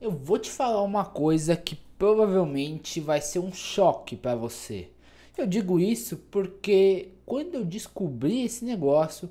Eu vou te falar uma coisa que provavelmente vai ser um choque para você. Eu digo isso porque quando eu descobri esse negócio,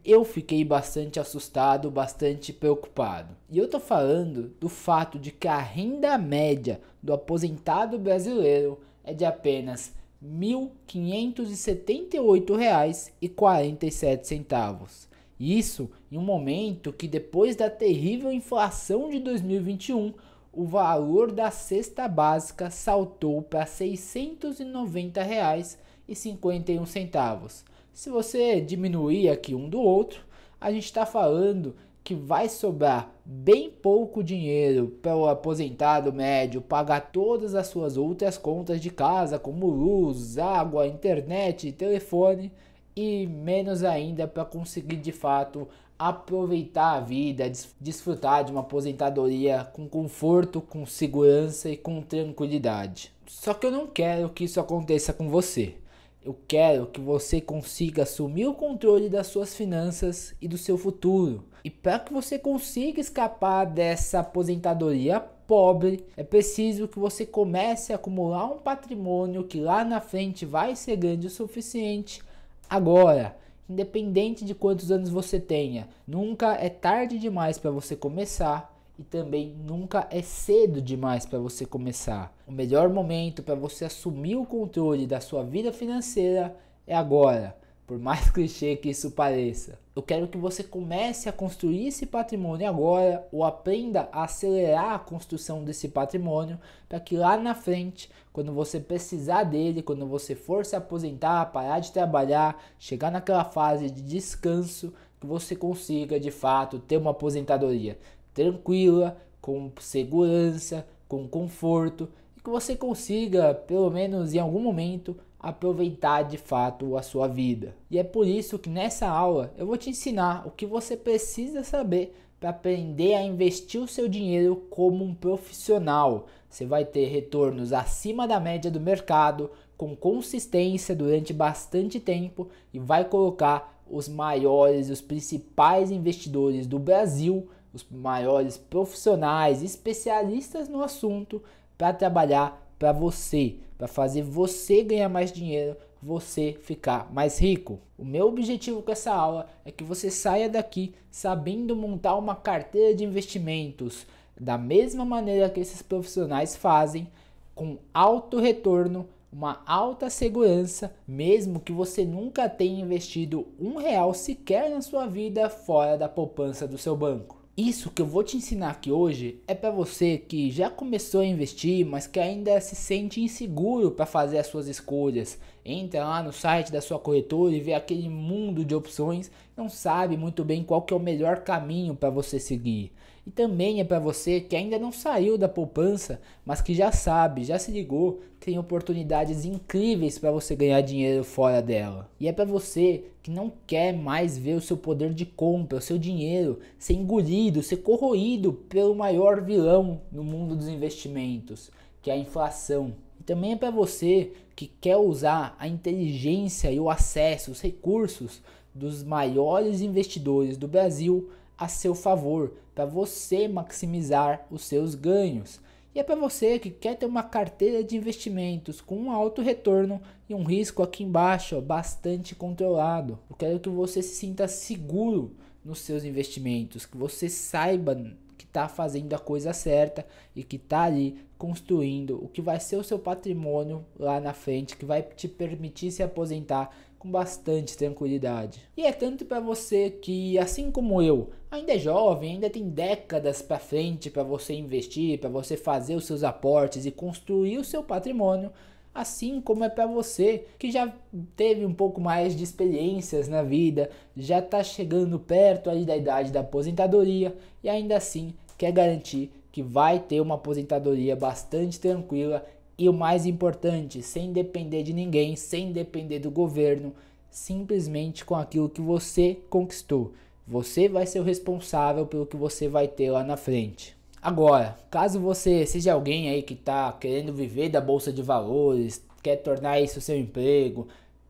eu fiquei bastante assustado, bastante preocupado. E eu tô falando do fato de que a renda média do aposentado brasileiro é de apenas R$ 1.578,47. Isso em um momento que, depois da terrível inflação de 2021, o valor da cesta básica saltou para R$ 690,51. Se você diminuir aqui um do outro, a gente está falando que vai sobrar bem pouco dinheiro para o aposentado médio pagar todas as suas outras contas de casa, como luz, água, internet, telefone, e menos ainda para conseguir de fato aproveitar a vida, desfrutar de uma aposentadoria com conforto, com segurança e com tranquilidade. Só que eu não quero que isso aconteça com você. Eu quero que você consiga assumir o controle das suas finanças e do seu futuro. E para que você consiga escapar dessa aposentadoria pobre, é preciso que você comece a acumular um patrimônio que lá na frente vai ser grande o suficiente. Agora, independente de quantos anos você tenha, nunca é tarde demais para você começar e também nunca é cedo demais para você começar. O melhor momento para você assumir o controle da sua vida financeira é agora, por mais clichê que isso pareça. Eu quero que você comece a construir esse patrimônio agora ou aprenda a acelerar a construção desse patrimônio para que lá na frente, quando você precisar dele, quando você for se aposentar, parar de trabalhar, chegar naquela fase de descanso, que você consiga de fato ter uma aposentadoria tranquila, com segurança, com conforto e que você consiga, pelo menos em algum momento, aproveitar de fato a sua vida. E é por isso que nessa aula eu vou te ensinar o que você precisa saber para aprender a investir o seu dinheiro como um profissional. Você vai ter retornos acima da média do mercado, com consistência durante bastante tempo e vai colocar os maiores, os principais investidores do Brasil, os maiores profissionais, especialistas no assunto para trabalhar para você, para fazer você ganhar mais dinheiro, você ficar mais rico. O meu objetivo com essa aula é que você saia daqui sabendo montar uma carteira de investimentos da mesma maneira que esses profissionais fazem, com alto retorno, uma alta segurança, mesmo que você nunca tenha investido R$ 1 sequer na sua vida fora da poupança do seu banco. Isso que eu vou te ensinar aqui hoje é para você que já começou a investir, mas que ainda se sente inseguro para fazer as suas escolhas. Entra lá no site da sua corretora e vê aquele mundo de opções, não sabe muito bem qual que é o melhor caminho para você seguir. E também é para você que ainda não saiu da poupança, mas que já sabe, já se ligou, tem oportunidades incríveis para você ganhar dinheiro fora dela. E é para você que não quer mais ver o seu poder de compra, o seu dinheiro ser engolido, ser corroído pelo maior vilão no mundo dos investimentos, que é a inflação. E também é para você que quer usar a inteligência e o acesso, os recursos dos maiores investidores do Brasil a seu favor, para você maximizar os seus ganhos. E é para você que quer ter uma carteira de investimentos com um alto retorno e um risco aqui embaixo, ó, bastante controlado. Eu quero que você se sinta seguro nos seus investimentos, que você saiba que está fazendo a coisa certa e que está ali construindo o que vai ser o seu patrimônio lá na frente, que vai te permitir se aposentar com bastante tranquilidade. E é tanto para você que, assim como eu, ainda é jovem, ainda tem décadas para frente para você investir, para você fazer os seus aportes e construir o seu patrimônio, assim como é para você que já teve um pouco mais de experiências na vida, já está chegando perto aí da idade da aposentadoria e ainda assim quer garantir que vai ter uma aposentadoria bastante tranquila e, o mais importante, sem depender de ninguém, sem depender do governo, simplesmente com aquilo que você conquistou. Você vai ser o responsável pelo que você vai ter lá na frente. Agora, caso você seja alguém aí que está querendo viver da bolsa de valores, quer tornar isso seu emprego,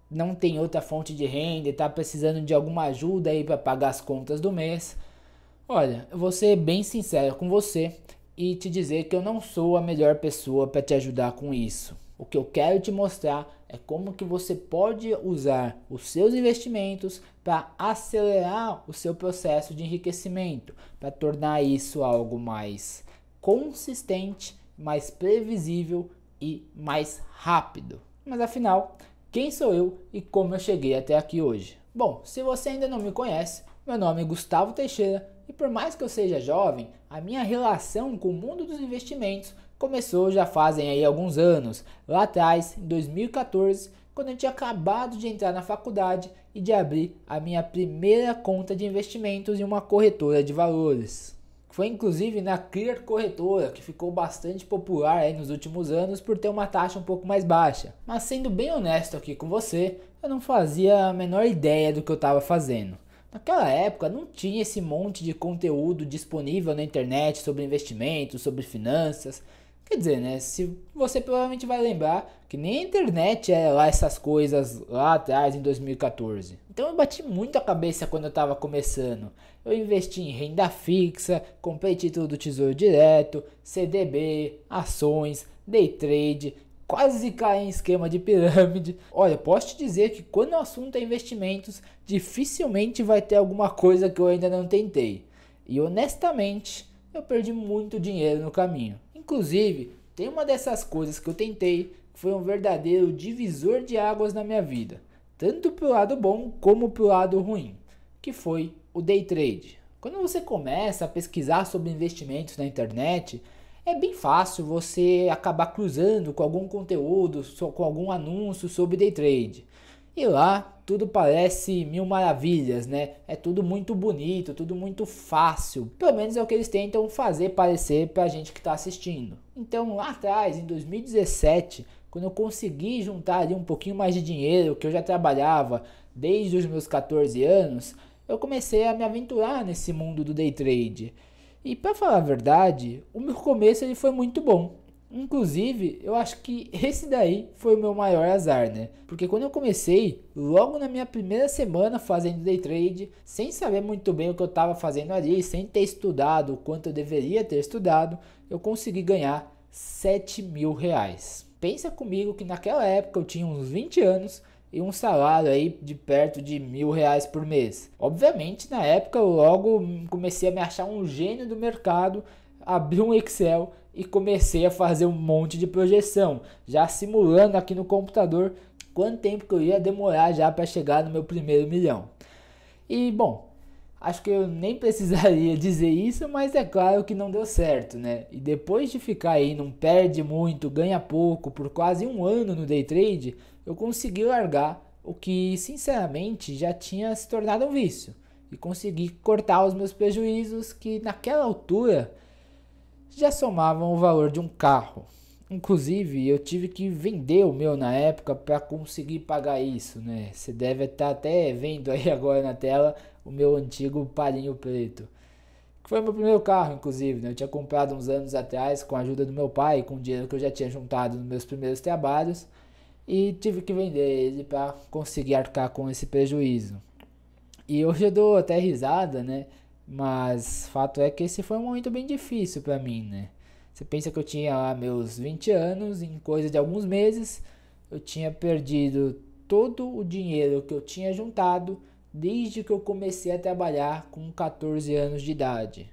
não tem outra fonte de renda e está precisando de alguma ajuda aí para pagar as contas do mês, olha, eu vou ser bem sincero com você. e te dizer que eu não sou a melhor pessoa para te ajudar com isso. O que eu quero te mostrar é como que você pode usar os seus investimentos para acelerar o seu processo de enriquecimento, para tornar isso algo mais consistente, mais previsível e mais rápido. Mas afinal, quem sou eu e como eu cheguei até aqui hoje? Bom, se você ainda não me conhece, meu nome é Gustavo Teixeira e por mais que eu seja jovem, a minha relação com o mundo dos investimentos começou já fazem aí alguns anos, lá atrás, em 2014, quando eu tinha acabado de entrar na faculdade e de abrir a minha primeira conta de investimentos em uma corretora de valores. Foi inclusive na Clear Corretora, que ficou bastante popular aí nos últimos anos por ter uma taxa um pouco mais baixa. Mas sendo bem honesto aqui com você, eu não fazia a menor ideia do que eu estava fazendo. Naquela época não tinha esse monte de conteúdo disponível na internet sobre investimentos, sobre finanças. Quer dizer, né? Se você provavelmente vai lembrar que nem a internet era lá essas coisas lá atrás em 2014. Então eu bati muito a cabeça quando eu estava começando. Eu investi em renda fixa, comprei título do Tesouro Direto, CDB, ações, day trade, quase caí em esquema de pirâmide. Olha, posso te dizer que quando o assunto é investimentos, dificilmente vai ter alguma coisa que eu ainda não tentei. E honestamente, eu perdi muito dinheiro no caminho. Inclusive, tem uma dessas coisas que eu tentei que foi um verdadeiro divisor de águas na minha vida, tanto pro lado bom como pro lado ruim, que foi o day trade. Quando você começa a pesquisar sobre investimentos na internet, é bem fácil você acabar cruzando com algum conteúdo, com algum anúncio sobre day trade. E lá tudo parece mil maravilhas, né? É tudo muito bonito, tudo muito fácil. Pelo menos é o que eles tentam fazer parecer pra gente que tá assistindo. Então lá atrás, em 2017, quando eu consegui juntar ali um pouquinho mais de dinheiro, que eu já trabalhava desde os meus 14 anos, eu comecei a me aventurar nesse mundo do day trade. E para falar a verdade, o meu começo ele foi muito bom. Inclusive, eu acho que esse daí foi o meu maior azar, né? Porque quando eu comecei, logo na minha primeira semana fazendo day trade, sem saber muito bem o que eu estava fazendo ali, sem ter estudado o quanto eu deveria ter estudado, eu consegui ganhar R$ 7.000. Pensa comigo que naquela época eu tinha uns 20 anos e um salário aí de perto de R$ 1.000 por mês. Obviamente, na época eu logo comecei a me achar um gênio do mercado, abri um Excel e comecei a fazer um monte de projeção, já simulando aqui no computador quanto tempo que eu ia demorar já para chegar no meu primeiro milhão. E bom, acho que eu nem precisaria dizer isso, mas é claro que não deu certo, né? E depois de ficar aí, não perde muito, ganha pouco, por quase um ano no day trade, eu consegui largar o que sinceramente já tinha se tornado um vício. E consegui cortar os meus prejuízos que naquela altura já somavam o valor de um carro. Inclusive, eu tive que vender o meu na época para conseguir pagar isso, né? Você deve estar até vendo aí agora na tela o meu antigo Palio preto. Que foi meu primeiro carro, inclusive, né? Eu tinha comprado uns anos atrás com a ajuda do meu pai, com o dinheiro que eu já tinha juntado nos meus primeiros trabalhos. E tive que vender ele para conseguir arcar com esse prejuízo. E hoje eu dou até risada, né? Mas fato é que esse foi um momento bem difícil para mim, né? Você pensa que eu tinha lá meus 20 anos, em coisa de alguns meses, eu tinha perdido todo o dinheiro que eu tinha juntado desde que eu comecei a trabalhar com 14 anos de idade.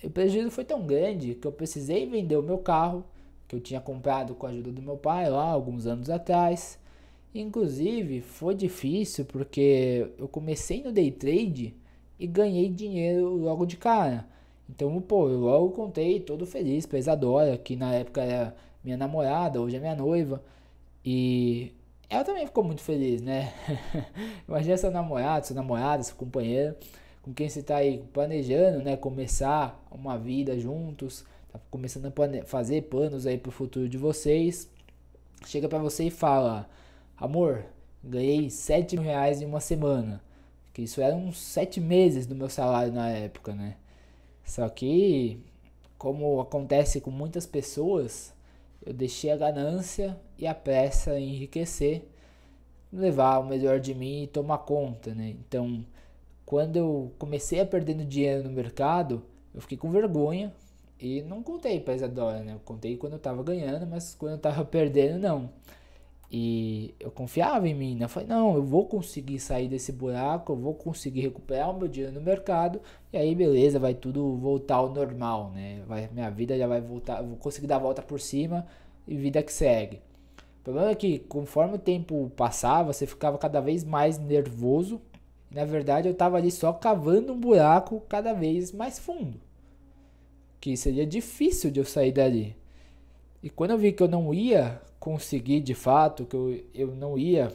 O prejuízo foi tão grande que eu precisei vender o meu carro, que eu tinha comprado com a ajuda do meu pai lá alguns anos atrás. Inclusive foi difícil porque eu comecei no day trade e ganhei dinheiro logo de cara. Então, pô, eu logo contei todo feliz pra Isadora, que na época era minha namorada, hoje é minha noiva. E ela também ficou muito feliz, né? Imagina seu namorado, sua namorada, seu companheiro, com quem você tá aí planejando, né? Começar uma vida juntos, tá começando a fazer planos aí pro futuro de vocês. Chega pra você e fala: amor, ganhei R$ 7.000 em uma semana. Que isso eram uns 7 meses do meu salário na época, né? Só que, como acontece com muitas pessoas, eu deixei a ganância e a pressa em enriquecer, levar o melhor de mim e tomar conta, né? Então, quando eu comecei a perder dinheiro no mercado, eu fiquei com vergonha e não contei pra Isadora, né? Eu contei quando eu tava ganhando, mas quando eu tava perdendo, não. E eu confiava em mim, né? Eu falei, não, eu vou conseguir sair desse buraco, eu vou conseguir recuperar o meu dinheiro no mercado, e aí beleza, vai tudo voltar ao normal, né? Minha vida já vai voltar, eu vou conseguir dar a volta por cima e vida que segue. O problema é que conforme o tempo passava, você ficava cada vez mais nervoso. E, na verdade, eu estava ali só cavando um buraco cada vez mais fundo, que seria difícil de eu sair dali. E quando eu vi que eu não ia conseguir de fato, que eu não ia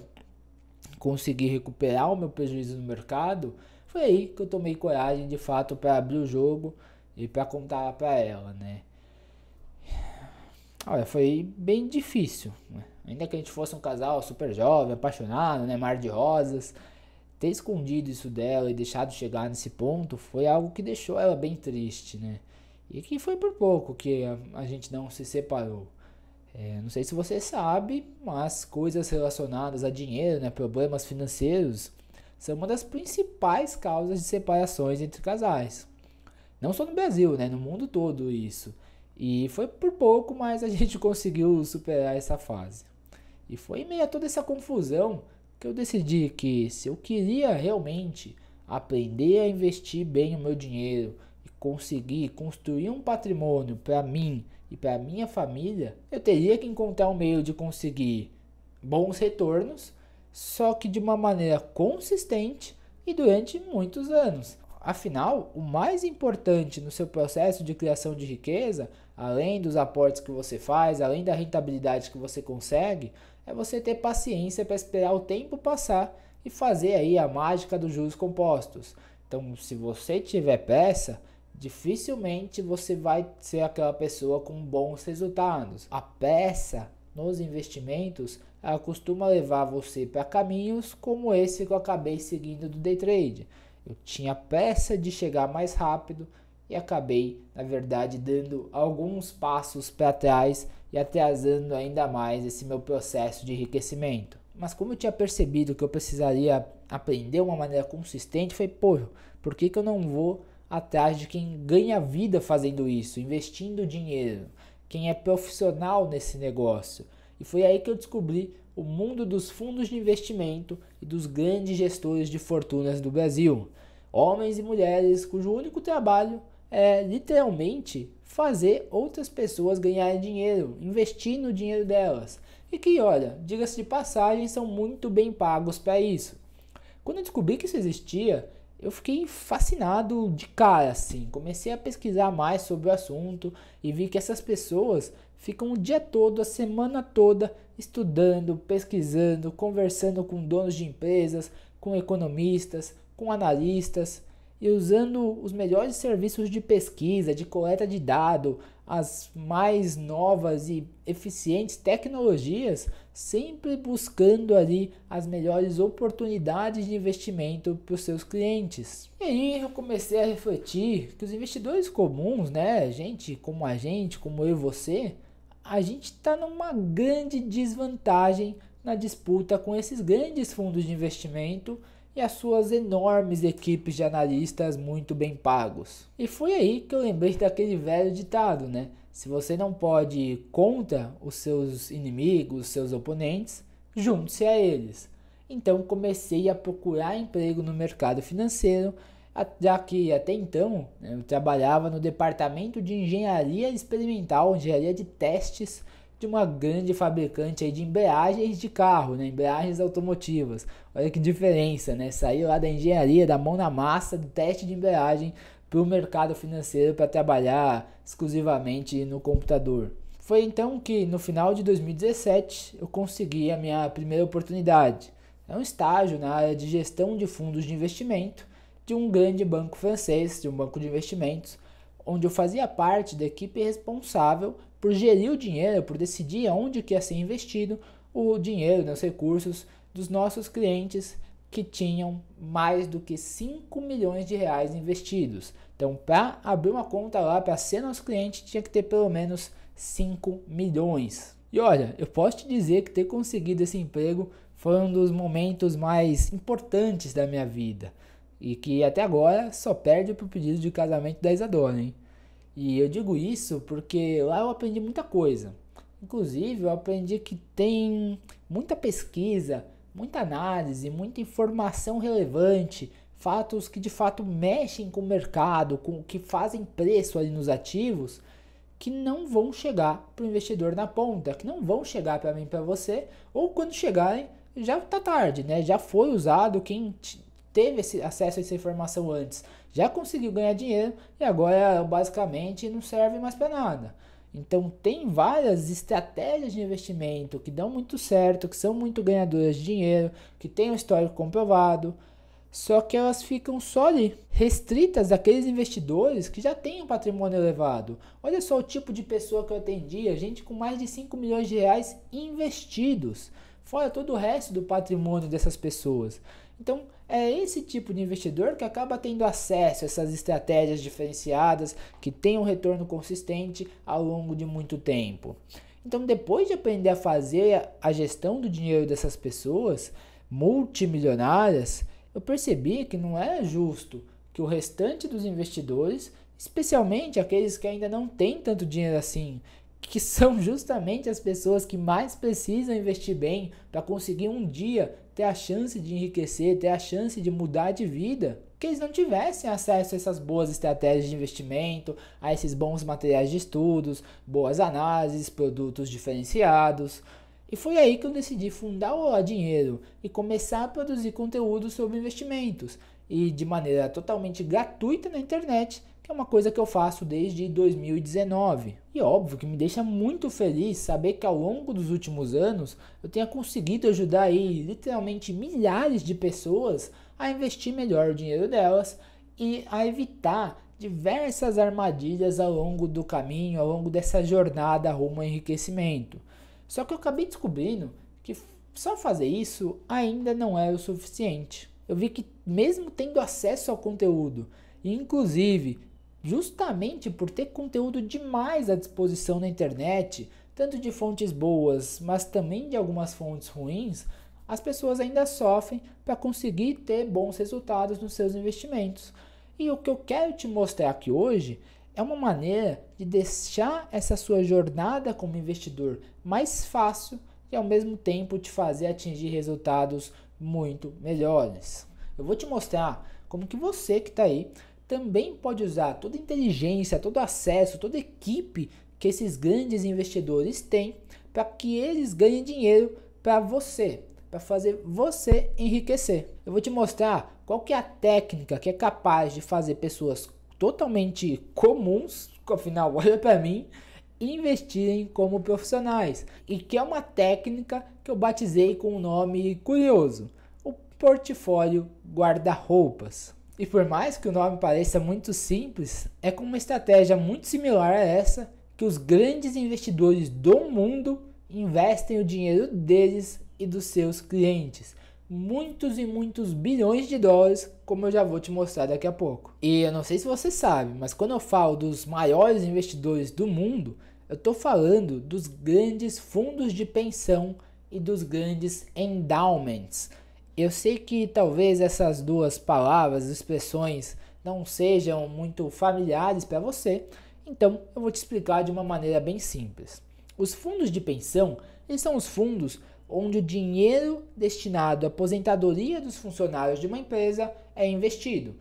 conseguir recuperar o meu prejuízo no mercado, foi aí que eu tomei coragem de fato para abrir o jogo e para contar para ela, né? Olha, foi bem difícil, né? Ainda que a gente fosse um casal super jovem, apaixonado, né? Mar de rosas, ter escondido isso dela e deixado chegar nesse ponto foi algo que deixou ela bem triste, né? E que foi por pouco que a gente não se separou. Não sei se você sabe, mas coisas relacionadas a dinheiro, né, problemas financeiros, são uma das principais causas de separações entre casais. Não só no Brasil, né, no mundo todo isso. E foi por pouco, mas a gente conseguiu superar essa fase. E foi em meio a toda essa confusão que eu decidi que se eu queria realmente aprender a investir bem o meu dinheiro e conseguir construir um patrimônio para mim e para minha família, eu teria que encontrar um meio de conseguir bons retornos, só que de uma maneira consistente e durante muitos anos. Afinal, o mais importante no seu processo de criação de riqueza, além dos aportes que você faz, além da rentabilidade que você consegue, é você ter paciência para esperar o tempo passar e fazer aí a mágica dos juros compostos. Então, se você tiver pressa, dificilmente você vai ser aquela pessoa com bons resultados. A pressa nos investimentos, ela costuma levar você para caminhos como esse que eu acabei seguindo do day trade. Eu tinha pressa de chegar mais rápido e acabei, na verdade, dando alguns passos para trás e atrasando ainda mais esse meu processo de enriquecimento. Mas como eu tinha percebido que eu precisaria aprender uma maneira consistente, foi, por que eu não vou atrás de quem ganha vida fazendo isso, investindo dinheiro, quem é profissional nesse negócio? E foi aí que eu descobri o mundo dos fundos de investimento e dos grandes gestores de fortunas do Brasil. Homens e mulheres cujo único trabalho é literalmente fazer outras pessoas ganharem dinheiro, investir no dinheiro delas. E que, olha, diga-se de passagem, são muito bem pagos para isso. Quando eu descobri que isso existia, eu fiquei fascinado de cara, assim. Comecei a pesquisar mais sobre o assunto e vi que essas pessoas ficam o dia todo, a semana toda, estudando, pesquisando, conversando com donos de empresas, com economistas, com analistas e usando os melhores serviços de pesquisa, de coleta de dados, as mais novas e eficientes tecnologias, sempre buscando ali as melhores oportunidades de investimento para os seus clientes. E aí eu comecei a refletir que os investidores comuns, né, gente, como eu e você, a gente está numa grande desvantagem na disputa com esses grandes fundos de investimento e as suas enormes equipes de analistas muito bem pagos. E foi aí que eu lembrei daquele velho ditado, né? Se você não pode ir contra os seus inimigos, os seus oponentes, junte-se a eles. Então comecei a procurar emprego no mercado financeiro, já que até então eu trabalhava no departamento de engenharia experimental, engenharia de testes de uma grande fabricante aí de embreagens de carro, né? Embreagens automotivas. Olha que diferença, né? Sair lá da engenharia, da mão na massa, do teste de embreagem para o mercado financeiro para trabalhar exclusivamente no computador. Foi então que no final de 2017 eu consegui a minha primeira oportunidade. É um estágio na área de gestão de fundos de investimento de um grande banco francês, de um banco de investimentos, onde eu fazia parte da equipe responsável por gerir o dinheiro, por decidir aonde que ia ser investido o dinheiro, os recursos dos nossos clientes que tinham mais do que 5 milhões de reais investidos. Então, para abrir uma conta lá, para ser nosso cliente, tinha que ter pelo menos 5 milhões. E olha, eu posso te dizer que ter conseguido esse emprego foi um dos momentos mais importantes da minha vida. e que até agora só perde pro pedido de casamento da Isadora, hein? E eu digo isso porque lá eu aprendi muita coisa. Inclusive, eu aprendi que tem muita pesquisa, muita análise, muita informação relevante, fatos que de fato mexem com o mercado, com que fazem preço ali nos ativos, que não vão chegar para o investidor na ponta, que não vão chegar para mim, para você, ou quando chegarem já está tarde, né? Já foi usado, quem teve esse acesso a essa informação antes já conseguiu ganhar dinheiro e agora basicamente não serve mais para nada. Então tem várias estratégias de investimento que dão muito certo, que são muito ganhadoras de dinheiro, que têm um histórico comprovado, só que elas ficam só ali, restritas àqueles investidores que já têm um patrimônio elevado. Olha só o tipo de pessoa que eu atendia, gente com mais de 5 milhões de reais investidos, fora todo o resto do patrimônio dessas pessoas. Então é esse tipo de investidor que acaba tendo acesso a essas estratégias diferenciadas, que tem um retorno consistente ao longo de muito tempo. Então depois de aprender a fazer a gestão do dinheiro dessas pessoas multimilionárias, eu percebi que não era justo que o restante dos investidores, especialmente aqueles que ainda não têm tanto dinheiro assim, que são justamente as pessoas que mais precisam investir bem para conseguir um dia ter a chance de enriquecer, ter a chance de mudar de vida, que eles não tivessem acesso a essas boas estratégias de investimento, a esses bons materiais de estudos, boas análises, produtos diferenciados. E foi aí que eu decidi fundar o Olá Dinheiro e começar a produzir conteúdo sobre investimentos e de maneira totalmente gratuita na internet, que é uma coisa que eu faço desde 2019. E óbvio que me deixa muito feliz saber que ao longo dos últimos anos eu tenha conseguido ajudar aí literalmente milhares de pessoas a investir melhor o dinheiro delas e a evitar diversas armadilhas ao longo do caminho, ao longo dessa jornada rumo ao enriquecimento. Só que eu acabei descobrindo que só fazer isso ainda não é o suficiente. Eu vi que mesmo tendo acesso ao conteúdo, e inclusive justamente por ter conteúdo demais à disposição na internet, tanto de fontes boas, mas também de algumas fontes ruins, as pessoas ainda sofrem para conseguir ter bons resultados nos seus investimentos. E o que eu quero te mostrar aqui hoje é uma maneira de deixar essa sua jornada como investidor mais fácil e ao mesmo tempo te fazer atingir resultados muito melhores. Eu vou te mostrar como que você que está aí também pode usar toda a inteligência, todo o acesso, toda a equipe que esses grandes investidores têm para que eles ganhem dinheiro para você, para fazer você enriquecer. Eu vou te mostrar qual que é a técnica que é capaz de fazer pessoas totalmente comuns, afinal, olha para mim, investirem como profissionais. E que é uma técnica que eu batizei com um nome curioso, o portfólio guarda-roupas. E por mais que o nome pareça muito simples, é com uma estratégia muito similar a essa que os grandes investidores do mundo investem o dinheiro deles e dos seus clientes. Muitos e muitos bilhões de dólares, como eu já vou te mostrar daqui a pouco. E eu não sei se você sabe, mas quando eu falo dos maiores investidores do mundo, eu estou falando dos grandes fundos de pensão e dos grandes endowments. Eu sei que talvez essas duas palavras, expressões, não sejam muito familiares para você, então eu vou te explicar de uma maneira bem simples. Os fundos de pensão, eles são os fundos onde o dinheiro destinado à aposentadoria dos funcionários de uma empresa é investido.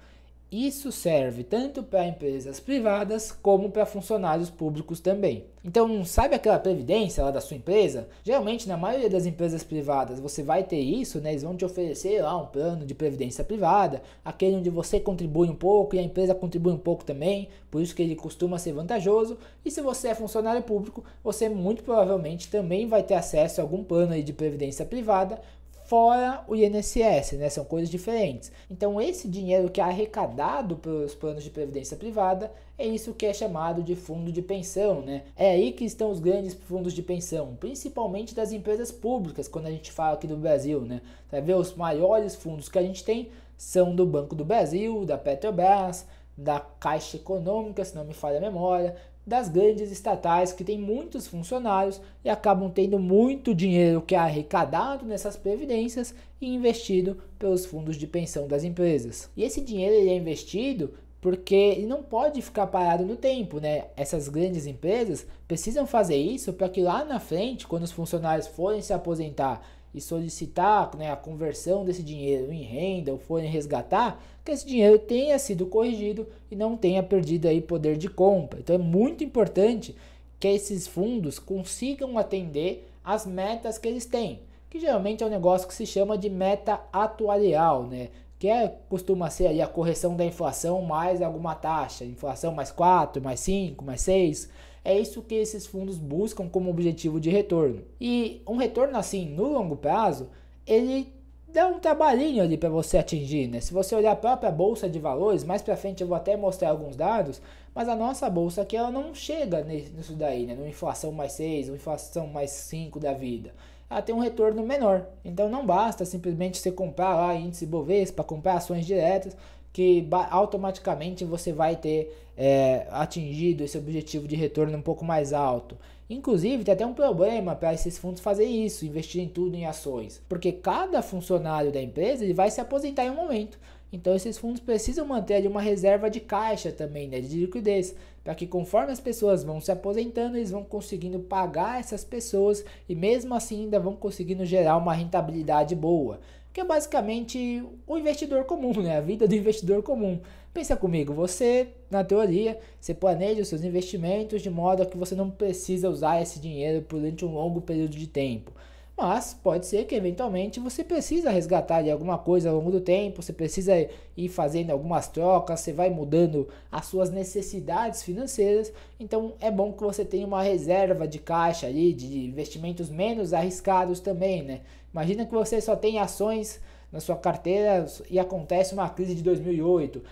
Isso serve tanto para empresas privadas como para funcionários públicos também. Então, sabe aquela previdência lá da sua empresa? Geralmente, na maioria das empresas privadas, você vai ter isso, né? Eles vão te oferecer lá um plano de previdência privada, aquele onde você contribui um pouco e a empresa contribui um pouco também, por isso que ele costuma ser vantajoso. E se você é funcionário público, você muito provavelmente também vai ter acesso a algum plano aí de previdência privada, fora o INSS, né? São coisas diferentes. Então esse dinheiro que é arrecadado pelos planos de previdência privada é isso que é chamado de fundo de pensão, né? É aí que estão os grandes fundos de pensão, principalmente das empresas públicas, quando a gente fala aqui do Brasil, né? Você vai ver os maiores fundos que a gente tem são do Banco do Brasil, da Petrobras, da Caixa Econômica, se não me falha a memória, das grandes estatais que têm muitos funcionários e acabam tendo muito dinheiro que é arrecadado nessas previdências e investido pelos fundos de pensão das empresas. E esse dinheiro ele é investido porque ele não pode ficar parado no tempo, né? Essas grandes empresas precisam fazer isso para que lá na frente, quando os funcionários forem se aposentar e solicitar, né, a conversão desse dinheiro em renda ou forem resgatar, que esse dinheiro tenha sido corrigido e não tenha perdido aí poder de compra. Então é muito importante que esses fundos consigam atender às metas que eles têm, que geralmente é um negócio que se chama de meta atuarial, né? Costuma ser ali a correção da inflação mais alguma taxa, inflação mais 4, mais 5, mais 6. É isso que esses fundos buscam como objetivo de retorno. E um retorno assim, no longo prazo, ele dá um trabalhinho ali para você atingir, né? Se você olhar a própria bolsa de valores, mais para frente eu vou até mostrar alguns dados, mas a nossa bolsa aqui ela não chega nisso daí, né? No inflação mais 6, ou inflação mais 5 da vida. Ela tem um retorno menor. Então não basta simplesmente você comprar lá índice Bovespa, comprar ações diretas, que automaticamente você vai ter atingido esse objetivo de retorno um pouco mais alto. Inclusive, tem até um problema para esses fundos fazer isso, investir em tudo em ações, porque cada funcionário da empresa ele vai se aposentar em um momento. Então esses fundos precisam manter ali uma reserva de caixa também, né, de liquidez, para que conforme as pessoas vão se aposentando, eles vão conseguindo pagar essas pessoas e mesmo assim ainda vão conseguindo gerar uma rentabilidade boa. Que é basicamente o investidor comum, né? A vida do investidor comum. Pensa comigo, você, na teoria, você planeja os seus investimentos de modo a que você não precisa usar esse dinheiro durante um longo período de tempo. Mas pode ser que eventualmente você precisa resgatar de alguma coisa ao longo do tempo, você precisa ir fazendo algumas trocas, você vai mudando as suas necessidades financeiras, então é bom que você tenha uma reserva de caixa ali, de investimentos menos arriscados também, né? Imagina que você só tem ações na sua carteira e acontece uma crise de 2008,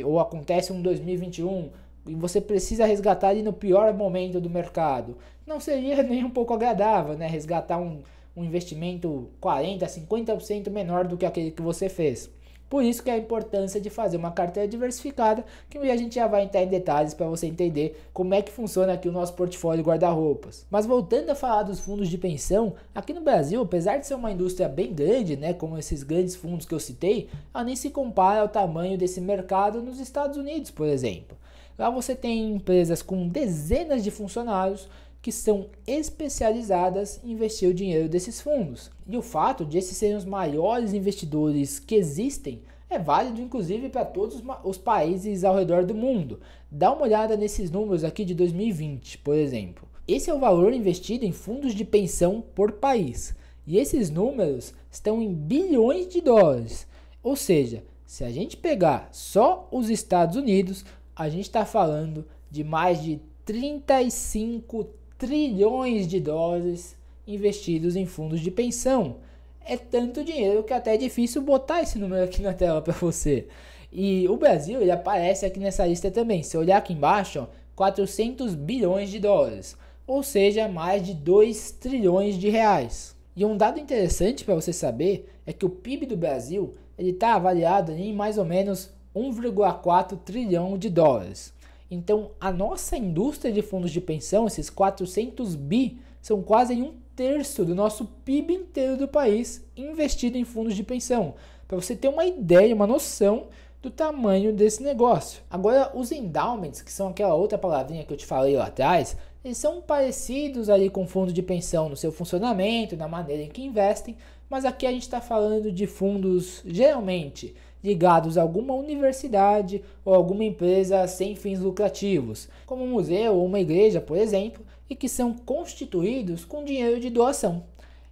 ou acontece um 2021, e você precisa resgatar ali no pior momento do mercado. Não seria nem um pouco agradável, né? Resgatar um investimento 40%, 50% menor do que aquele que você fez. Por isso que é a importância de fazer uma carteira diversificada, que a gente já vai entrar em detalhes para você entender como é que funciona aqui o nosso portfólio guarda-roupas. Mas voltando a falar dos fundos de pensão, aqui no Brasil, apesar de ser uma indústria bem grande, né, como esses grandes fundos que eu citei, ela nem se compara ao tamanho desse mercado nos Estados Unidos, por exemplo. Lá você tem empresas com dezenas de funcionários que são especializadas em investir o dinheiro desses fundos. E o fato de esses serem os maiores investidores que existem é válido inclusive para todos os países ao redor do mundo. Dá uma olhada nesses números aqui de 2020, por exemplo. Esse é o valor investido em fundos de pensão por país. E esses números estão em bilhões de dólares. Ou seja, se a gente pegar só os Estados Unidos, a gente está falando de mais de 35 trilhões de dólares investidos em fundos de pensão. É tanto dinheiro que até é difícil botar esse número aqui na tela para você. E o Brasil ele aparece aqui nessa lista também. Se olhar aqui embaixo, ó, 400 bilhões de dólares, ou seja, mais de 2 trilhões de reais. E um dado interessante para você saber é que o PIB do Brasil ele está avaliado em mais ou menos 1,4 trilhão de dólares. Então, a nossa indústria de fundos de pensão, esses 400 bi, são quase um terço do nosso PIB inteiro do país investido em fundos de pensão. Para você ter uma ideia, uma noção do tamanho desse negócio. Agora, os endowments, que são aquela outra palavrinha que eu te falei lá atrás, eles são parecidos ali com fundos de pensão no seu funcionamento, na maneira em que investem, mas aqui a gente está falando de fundos geralmente ligados a alguma universidade ou alguma empresa sem fins lucrativos, como um museu ou uma igreja, por exemplo, e que são constituídos com dinheiro de doação.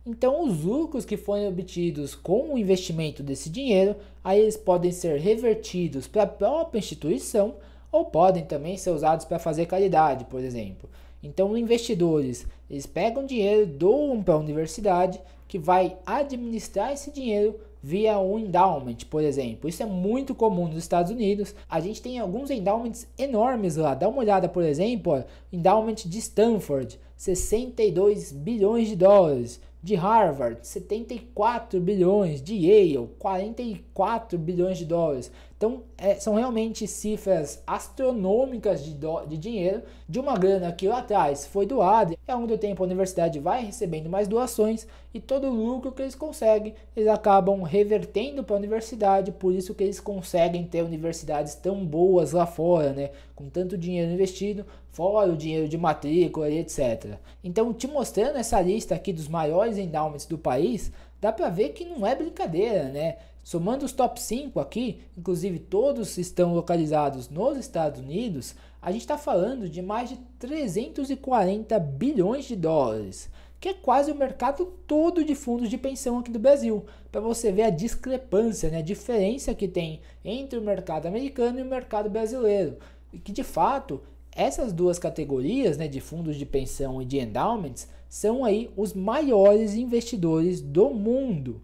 Então, os lucros que forem obtidos com o investimento desse dinheiro, aí eles podem ser revertidos para a própria instituição ou podem também ser usados para fazer caridade, por exemplo. Então, investidores, eles pegam dinheiro, doam para a universidade, que vai administrar esse dinheiro via um endowment, por exemplo. Isso é muito comum nos Estados Unidos. A gente tem alguns endowments enormes lá. Dá uma olhada, por exemplo, ó, endowment de Stanford, 62 bilhões de dólares. De Harvard, 74 bilhões. De Yale, 44 bilhões de dólares. Então, são realmente cifras astronômicas de dinheiro, de uma grana que lá atrás foi doada. E ao longo do tempo a universidade vai recebendo mais doações e todo o lucro que eles conseguem, eles acabam revertendo para a universidade. Por isso que eles conseguem ter universidades tão boas lá fora, né? Com tanto dinheiro investido, fora o dinheiro de matrícula e etc. Então, te mostrando essa lista aqui dos maiores endowments do país, dá para ver que não é brincadeira, né? Somando os top 5 aqui, inclusive todos estão localizados nos Estados Unidos, a gente está falando de mais de 340 bilhões de dólares, que é quase o mercado todo de fundos de pensão aqui do Brasil, para você ver a discrepância, né, a diferença que tem entre o mercado americano e o mercado brasileiro, e que de fato essas duas categorias, né, de fundos de pensão e de endowments são aí os maiores investidores do mundo.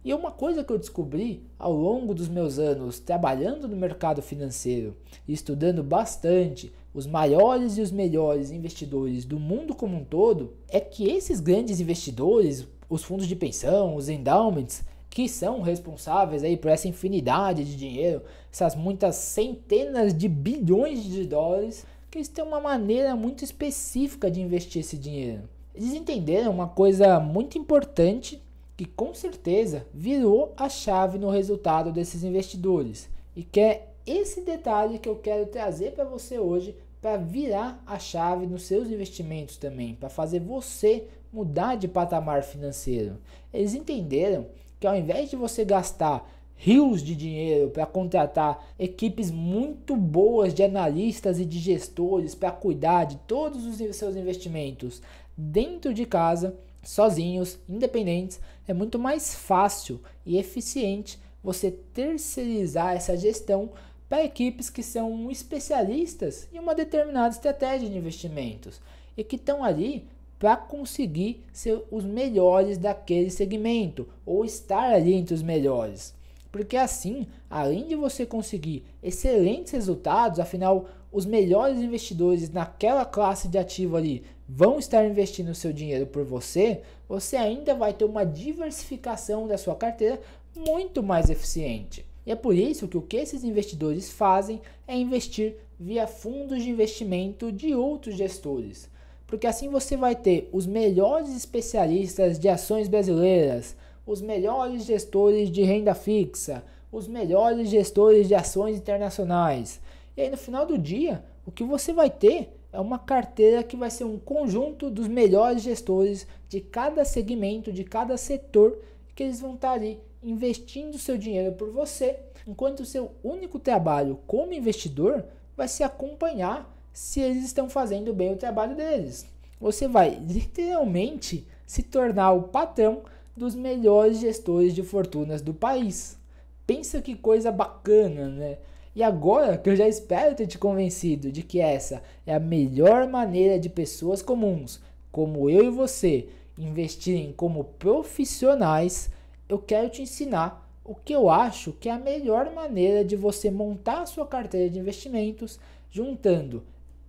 E uma coisa que eu descobri ao longo dos meus anos trabalhando no mercado financeiro e estudando bastante os maiores e os melhores investidores do mundo como um todo, é que esses grandes investidores, os fundos de pensão, os endowments, que são responsáveis aí por essa infinidade de dinheiro, essas muitas centenas de bilhões de dólares, que eles têm uma maneira muito específica de investir esse dinheiro. Eles entenderam uma coisa muito importante que com certeza virou a chave no resultado desses investidores, e que é esse detalhe que eu quero trazer para você hoje, para virar a chave nos seus investimentos também, para fazer você mudar de patamar financeiro. Eles entenderam que ao invés de você gastar rios de dinheiro para contratar equipes muito boas de analistas e de gestores para cuidar de todos os seus investimentos dentro de casa, sozinhos, independentes, é muito mais fácil e eficiente você terceirizar essa gestão para equipes que são especialistas em uma determinada estratégia de investimentos e que estão ali para conseguir ser os melhores daquele segmento ou estar ali entre os melhores. Porque assim, além de você conseguir excelentes resultados, afinal, os melhores investidores naquela classe de ativo ali vão estar investindo o seu dinheiro por você, você ainda vai ter uma diversificação da sua carteira muito mais eficiente. E é por isso que o que esses investidores fazem é investir via fundos de investimento de outros gestores. Porque assim você vai ter os melhores especialistas de ações brasileiras, os melhores gestores de renda fixa, os melhores gestores de ações internacionais. E aí no final do dia, o que você vai ter é uma carteira que vai ser um conjunto dos melhores gestores de cada segmento, de cada setor, que eles vão estar ali investindo seu dinheiro por você, enquanto o seu único trabalho como investidor vai se acompanhar se eles estão fazendo bem o trabalho deles. Você vai literalmente se tornar o patrão dos melhores gestores de fortunas do país. Pensa que coisa bacana, né? E agora que eu já espero ter te convencido de que essa é a melhor maneira de pessoas comuns, como eu e você, investirem como profissionais, eu quero te ensinar o que eu acho que é a melhor maneira de você montar a sua carteira de investimentos, juntando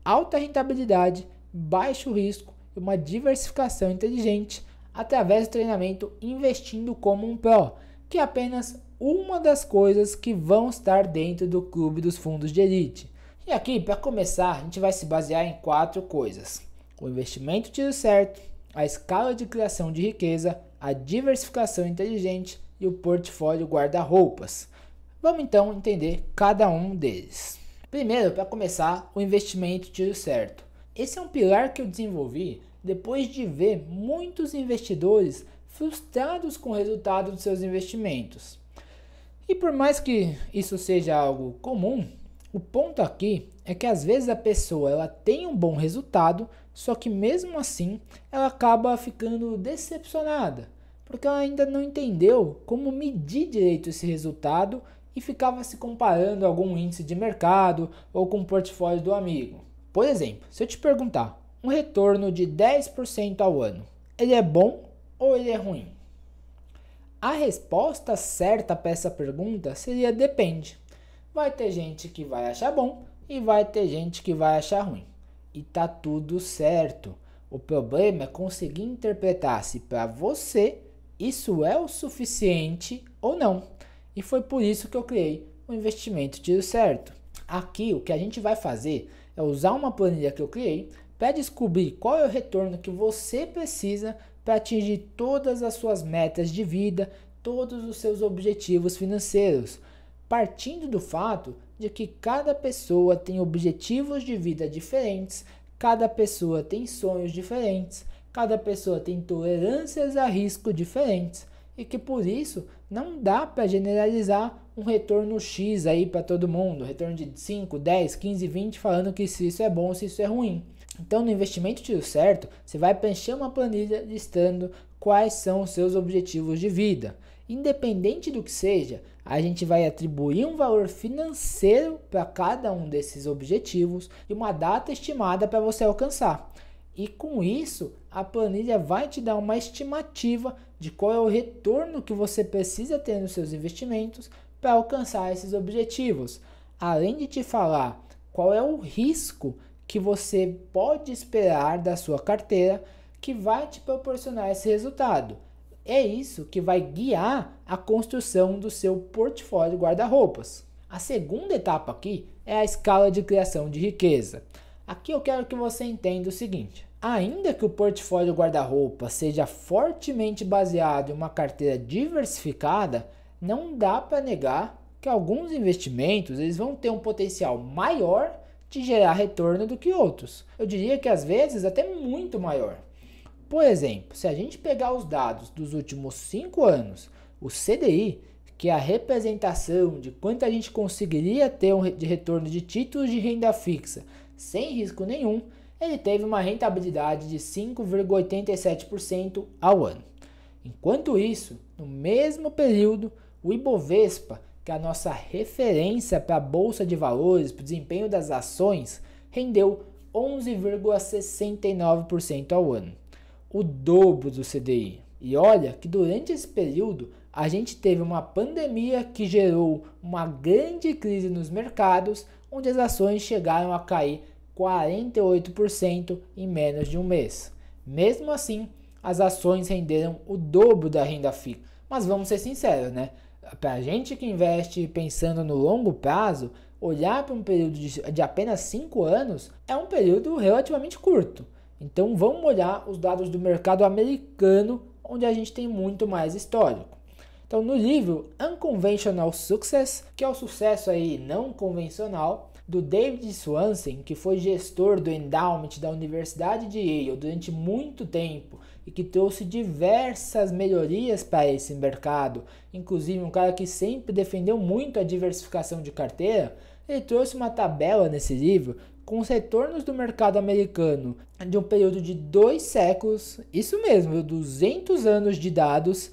alta rentabilidade, baixo risco e uma diversificação inteligente através do treinamento Investindo como um Pro, que é apenas uma das coisas que vão estar dentro do clube dos fundos de elite. E aqui, para começar, a gente vai se basear em 4 coisas: o investimento tiro certo, a escala de criação de riqueza, a diversificação inteligente e o portfólio guarda-roupas. Vamos então entender cada um deles. Primeiro, para começar, o investimento tiro certo. Esse é um pilar que eu desenvolvi depois de ver muitos investidores frustrados com o resultado dos seus investimentos. E por mais que isso seja algo comum, o ponto aqui é que às vezes a pessoa ela tem um bom resultado, só que mesmo assim ela acaba ficando decepcionada, porque ela ainda não entendeu como medir direito esse resultado e ficava se comparando a algum índice de mercado ou com o portfólio do amigo. Por exemplo, se eu te perguntar, um retorno de 10% ao ano, ele é bom ou ele é ruim? A resposta certa para essa pergunta seria depende. Vai ter gente que vai achar bom e vai ter gente que vai achar ruim. E tá tudo certo. O problema é conseguir interpretar se para você isso é o suficiente ou não. E foi por isso que eu criei o investimento tiro certo. Aqui o que a gente vai fazer é usar uma planilha que eu criei para descobrir qual é o retorno que você precisa para atingir todas as suas metas de vida, todos os seus objetivos financeiros, partindo do fato de que cada pessoa tem objetivos de vida diferentes, cada pessoa tem sonhos diferentes, cada pessoa tem tolerâncias a risco diferentes e que por isso não dá para generalizar um retorno X aí para todo mundo, retorno de 5, 10, 15, 20 falando que se isso é bom ou se isso é ruim. Então, no investimento tiro certo, você vai preencher uma planilha listando quais são os seus objetivos de vida. Independente do que seja, a gente vai atribuir um valor financeiro para cada um desses objetivos e uma data estimada para você alcançar. E com isso, a planilha vai te dar uma estimativa de qual é o retorno que você precisa ter nos seus investimentos para alcançar esses objetivos. Além de te falar qual é o risco que você pode esperar da sua carteira que vai te proporcionar esse resultado. É isso que vai guiar a construção do seu portfólio guarda-roupas. A segunda etapa aqui é a escala de criação de riqueza. Aqui eu quero que você entenda o seguinte: ainda que o portfólio guarda-roupa seja fortemente baseado em uma carteira diversificada, não dá para negar que alguns investimentos eles vão ter um potencial maior de gerar retorno do que outros. Eu diria que às vezes até muito maior. Por exemplo, se a gente pegar os dados dos últimos 5 anos, o CDI, que é a representação de quanto a gente conseguiria ter de retorno de títulos de renda fixa sem risco nenhum, ele teve uma rentabilidade de 5,87% ao ano. Enquanto isso, no mesmo período, o Ibovespa, que é a nossa referência para a Bolsa de Valores, para o desempenho das ações, rendeu 11,69% ao ano, o dobro do CDI. E olha que durante esse período a gente teve uma pandemia que gerou uma grande crise nos mercados, onde as ações chegaram a cair 48% em menos de um mês. Mesmo assim, as ações renderam o dobro da renda fixa. Mas vamos ser sinceros, né? Para a gente que investe pensando no longo prazo, olhar para um período de apenas 5 anos é um período relativamente curto. Então vamos olhar os dados do mercado americano, onde a gente tem muito mais histórico. Então no livro Unconventional Success, que é o sucesso aí não convencional, do David Swanson, que foi gestor do endowment da Universidade de Yale durante muito tempo e que trouxe diversas melhorias para esse mercado, inclusive um cara que sempre defendeu muito a diversificação de carteira, ele trouxe uma tabela nesse livro com os retornos do mercado americano de um período de 2 séculos, isso mesmo, 200 anos de dados,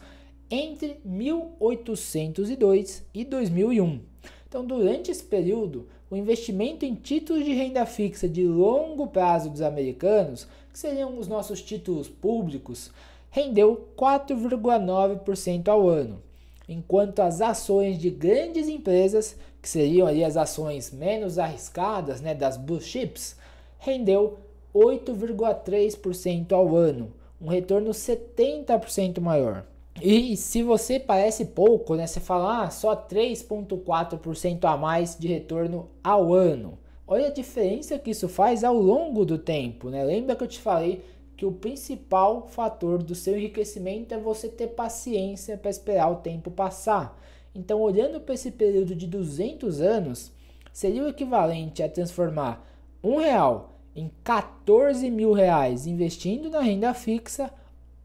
entre 1802 e 2001. Então, durante esse período, o investimento em títulos de renda fixa de longo prazo dos americanos, que seriam os nossos títulos públicos, rendeu 4,9% ao ano, enquanto as ações de grandes empresas, que seriam ali as ações menos arriscadas, né, das blue chips, rendeu 8,3% ao ano, um retorno 70% maior. E se você parece pouco, né? Você fala, só 3,4% a mais de retorno ao ano. Olha a diferença que isso faz ao longo do tempo, né? Lembra que eu te falei que o principal fator do seu enriquecimento é você ter paciência para esperar o tempo passar. Então, olhando para esse período de 200 anos, seria o equivalente a transformar R$1 em 14 mil reais investindo na renda fixa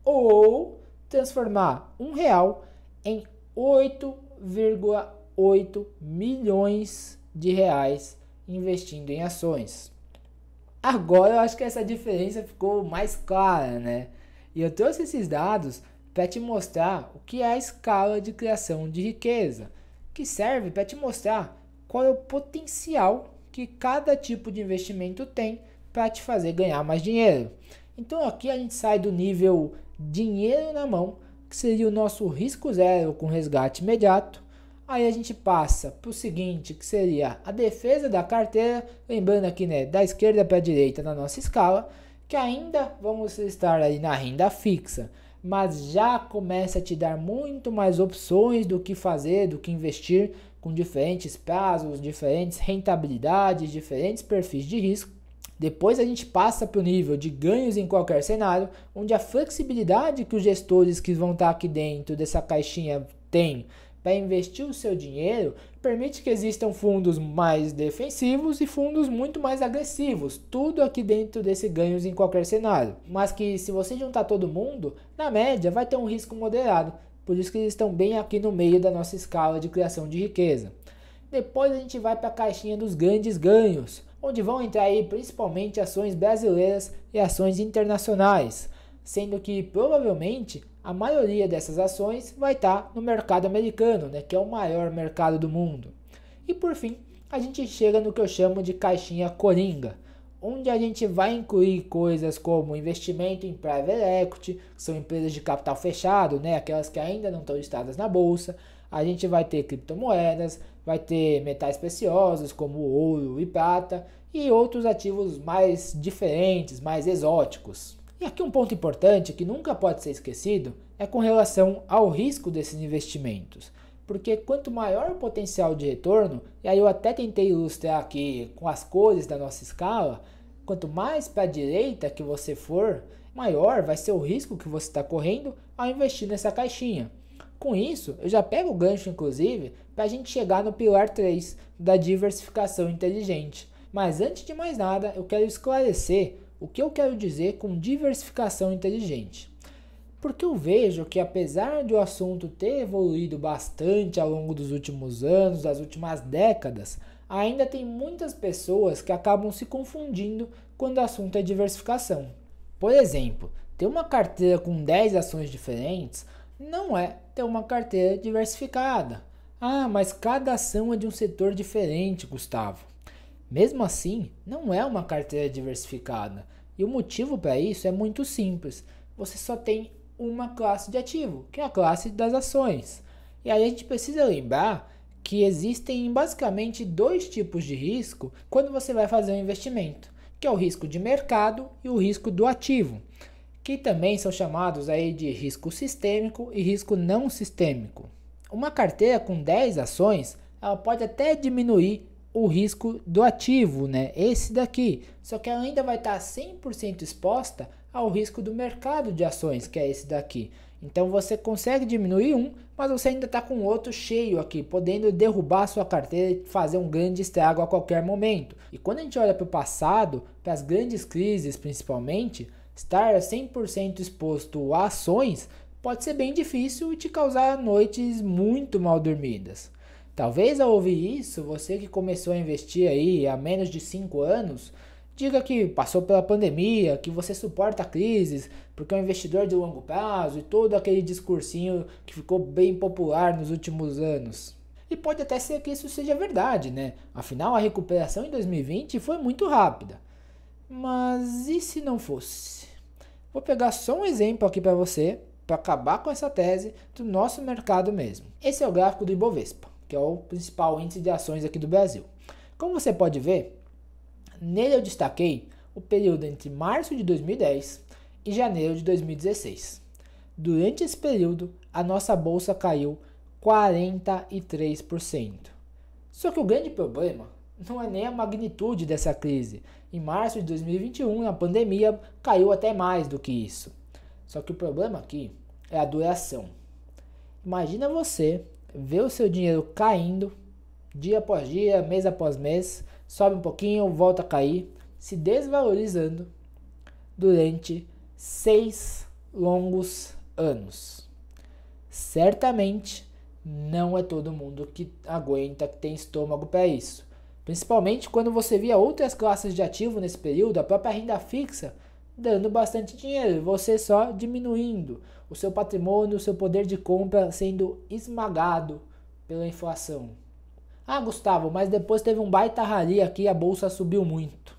ou transformar R$1 em 8,8 milhões de reais investindo em ações. Agora eu acho que essa diferença ficou mais clara, né? E eu trouxe esses dados para te mostrar o que é a escala de criação de riqueza, que serve para te mostrar qual é o potencial que cada tipo de investimento tem para te fazer ganhar mais dinheiro. Então aqui a gente sai do nível dinheiro na mão que seria o nosso risco zero com resgate imediato. Aí a gente passa para o seguinte, que seria a defesa da carteira, lembrando aqui, né, da esquerda para a direita na nossa escala, que ainda vamos estar aí na renda fixa, mas já começa a te dar muito mais opções do que fazer, do que investir com diferentes prazos, diferentes rentabilidades, diferentes perfis de risco. Depois a gente passa para o nível de ganhos em qualquer cenário, onde a flexibilidade que os gestores que vão estar aqui dentro dessa caixinha têm para investir o seu dinheiro permite que existam fundos mais defensivos e fundos muito mais agressivos, tudo aqui dentro desse ganhos em qualquer cenário, mas que se você juntar todo mundo, na média vai ter um risco moderado, por isso que eles estão bem aqui no meio da nossa escala de criação de riqueza. Depois a gente vai para a caixinha dos grandes ganhos, onde vão entrar aí principalmente ações brasileiras e ações internacionais, sendo que provavelmente a maioria dessas ações vai estar no mercado americano, né, que é o maior mercado do mundo. E por fim, a gente chega no que eu chamo de caixinha coringa, onde a gente vai incluir coisas como investimento em private equity, que são empresas de capital fechado, né, aquelas que ainda não estão listadas na bolsa. A gente vai ter criptomoedas, vai ter metais preciosos como ouro e prata e outros ativos mais diferentes, mais exóticos. E aqui um ponto importante que nunca pode ser esquecido é com relação ao risco desses investimentos. Porque quanto maior o potencial de retorno, e aí eu até tentei ilustrar aqui com as cores da nossa escala, quanto mais para a direita que você for, maior vai ser o risco que você está correndo ao investir nessa caixinha. Com isso, eu já pego o gancho inclusive para a gente chegar no pilar 3 da diversificação inteligente. Mas antes de mais nada, eu quero esclarecer o que eu quero dizer com diversificação inteligente. Porque eu vejo que apesar do assunto ter evoluído bastante ao longo dos últimos anos, das últimas décadas, ainda tem muitas pessoas que acabam se confundindo quando o assunto é diversificação. Por exemplo, ter uma carteira com 10 ações diferentes não é ter uma carteira diversificada. Ah, mas cada ação é de um setor diferente, Gustavo. Mesmo assim, não é uma carteira diversificada. E o motivo para isso é muito simples. Você só tem uma classe de ativo, que é a classe das ações. E aí a gente precisa lembrar que existem basicamente dois tipos de risco quando você vai fazer um investimento, que é o risco de mercado e o risco do ativo, que também são chamados aí de risco sistêmico e risco não sistêmico. Uma carteira com 10 ações, ela pode até diminuir o risco do ativo, né? Esse daqui, só que ela ainda vai estar 100% exposta ao risco do mercado de ações, que é esse daqui. Então você consegue diminuir um, mas você ainda está com outro cheio aqui, podendo derrubar a sua carteira e fazer um grande estrago a qualquer momento. E quando a gente olha para o passado, para as grandes crises principalmente, estar 100% exposto a ações pode ser bem difícil e te causar noites muito mal dormidas. Talvez ao ouvir isso, você que começou a investir aí há menos de 5 anos, diga que passou pela pandemia, que você suporta crises, porque é um investidor de longo prazo e todo aquele discursinho que ficou bem popular nos últimos anos. E pode até ser que isso seja verdade, né? Afinal, a recuperação em 2020 foi muito rápida. Mas e se não fosse? Vou pegar só um exemplo aqui para você, para acabar com essa tese do nosso mercado mesmo. Esse é o gráfico do Ibovespa, que é o principal índice de ações aqui do Brasil. Como você pode ver, nele eu destaquei o período entre março de 2010 e janeiro de 2016. Durante esse período, a nossa bolsa caiu 43%. Só que o grande problema não é nem a magnitude dessa crise. Em março de 2021, a pandemia caiu até mais do que isso. Só que o problema aqui é a duração. Imagina você ver o seu dinheiro caindo dia após dia, mês após mês, sobe um pouquinho, volta a cair, se desvalorizando durante 6 longos anos. Certamente não é todo mundo que aguenta, que tem estômago para isso. Principalmente quando você via outras classes de ativo nesse período, a própria renda fixa, dando bastante dinheiro, você só diminuindo o seu patrimônio, o seu poder de compra sendo esmagado pela inflação. Ah, Gustavo, mas depois teve um baita rally aqui, a bolsa subiu muito.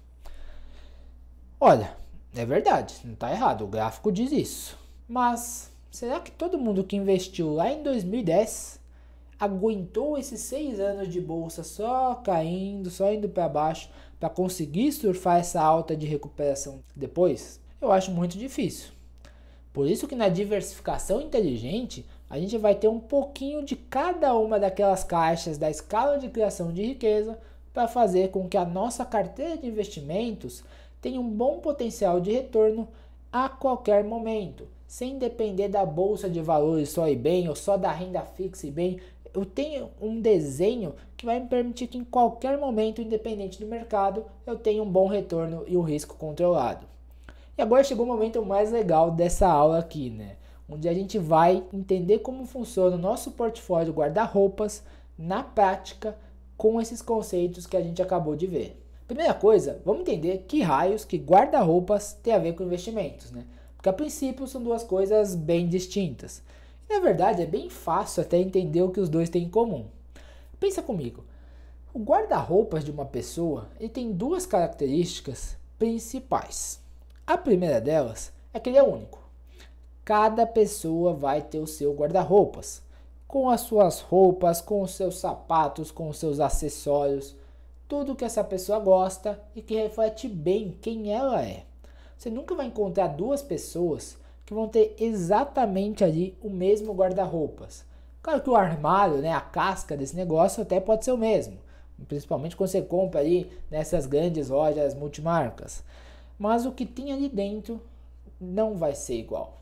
Olha, é verdade, não está errado, o gráfico diz isso. Mas Será que todo mundo que investiu lá em 2010 aguentou esses 6 anos de bolsa só caindo, só indo para baixo, para conseguir surfar essa alta de recuperação depois? Eu acho muito difícil. Por isso que na diversificação inteligente, a gente vai ter um pouquinho de cada uma daquelas caixas da escala de criação de riqueza para fazer com que a nossa carteira de investimentos tenha um bom potencial de retorno a qualquer momento, sem depender da bolsa de valores só ir bem ou só da renda fixa ir bem. Eu tenho um desenho que vai me permitir que em qualquer momento, independente do mercado, eu tenha um bom retorno e o risco controlado. E agora chegou o momento mais legal dessa aula aqui, né? Onde a gente vai entender como funciona o nosso portfólio guarda-roupas na prática com esses conceitos que a gente acabou de ver. Primeira coisa, vamos entender que raios que guarda-roupas tem a ver com investimentos, né? Porque a princípio são duas coisas bem distintas. E, na verdade, é bem fácil até entender o que os dois têm em comum. Pensa comigo, o guarda-roupas de uma pessoa ele tem duas características principais. A primeira delas é que ele é único. Cada pessoa vai ter o seu guarda-roupas, com as suas roupas, com os seus sapatos, com os seus acessórios, tudo que essa pessoa gosta e que reflete bem quem ela é. Você nunca vai encontrar duas pessoas que vão ter exatamente ali o mesmo guarda-roupas. Claro que o armário, né, a casca desse negócio até pode ser o mesmo, principalmente quando você compra ali nessas grandes lojas multimarcas. Mas o que tem ali dentro não vai ser igual.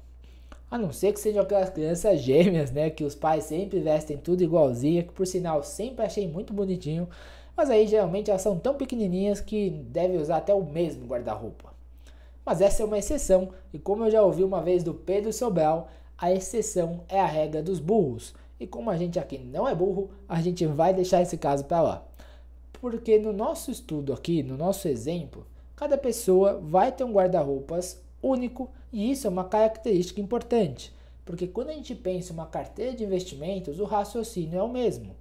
A não ser que sejam aquelas crianças gêmeas, né? Que os pais sempre vestem tudo igualzinho, que por sinal sempre achei muito bonitinho. Mas aí geralmente elas são tão pequenininhas que devem usar até o mesmo guarda-roupa. Mas essa é uma exceção, e como eu já ouvi uma vez do Pedro Sobral, a exceção é a regra dos burros. E como a gente aqui não é burro, a gente vai deixar esse caso para lá. Porque no nosso estudo aqui, no nosso exemplo, cada pessoa vai ter um guarda-roupas único e isso é uma característica importante, porque quando a gente pensa em uma carteira de investimentos, o raciocínio é o mesmo.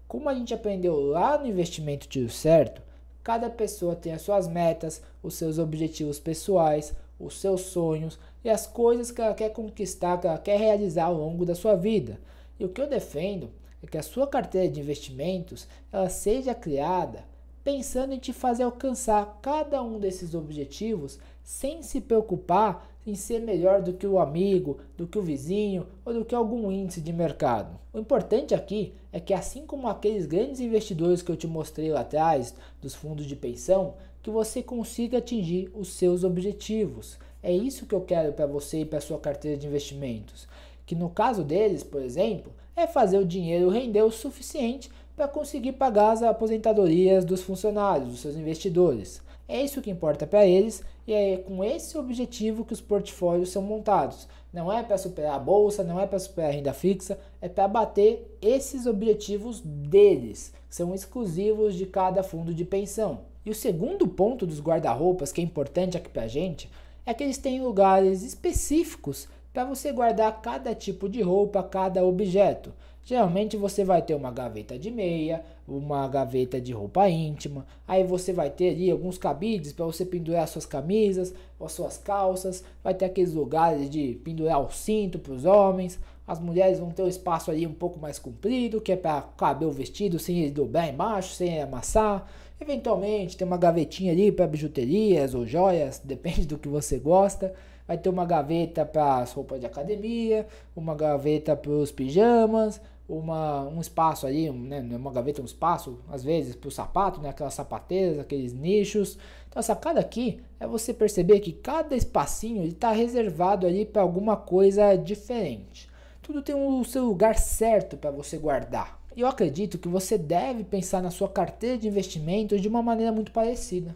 Como a gente aprendeu lá no Investimento Tiro Certo, cada pessoa tem as suas metas, os seus objetivos pessoais, os seus sonhos e as coisas que ela quer conquistar, que ela quer realizar ao longo da sua vida. E o que eu defendo é que a sua carteira de investimentos ela seja criada pensando em te fazer alcançar cada um desses objetivos sem se preocupar em ser melhor do que o amigo, do que o vizinho ou do que algum índice de mercado. O importante aqui é que assim como aqueles grandes investidores que eu te mostrei lá atrás, dos fundos de pensão, que você consiga atingir os seus objetivos. É isso que eu quero para você e para a sua carteira de investimentos. Que no caso deles, por exemplo, é fazer o dinheiro render o suficiente para conseguir pagar as aposentadorias dos funcionários, dos seus investidores. É isso que importa para eles e é com esse objetivo que os portfólios são montados. Não é para superar a bolsa, não é para superar a renda fixa, é para bater esses objetivos deles, que são exclusivos de cada fundo de pensão. E o segundo ponto dos guarda-roupas que é importante aqui para a gente é que eles têm lugares específicos para você guardar cada tipo de roupa, cada objeto. Geralmente você vai ter uma gaveta de meia, uma gaveta de roupa íntima, aí você vai ter ali alguns cabides para você pendurar suas camisas ou suas calças, vai ter aqueles lugares de pendurar o cinto para os homens, as mulheres vão ter um espaço ali um pouco mais comprido, que é para caber o vestido sem ele dobrar embaixo, sem amassar. Eventualmente tem uma gavetinha ali para bijuterias ou joias, depende do que você gosta. Vai ter uma gaveta para as roupas de academia, uma gaveta para os pijamas, um espaço ali, né, uma gaveta, um espaço, às vezes, para o sapato, né, aquelas sapateiras, aqueles nichos. Então a sacada aqui é você perceber que cada espacinho está reservado ali para alguma coisa diferente. Tudo tem o seu lugar certo para você guardar. E eu acredito que você deve pensar na sua carteira de investimentos de uma maneira muito parecida.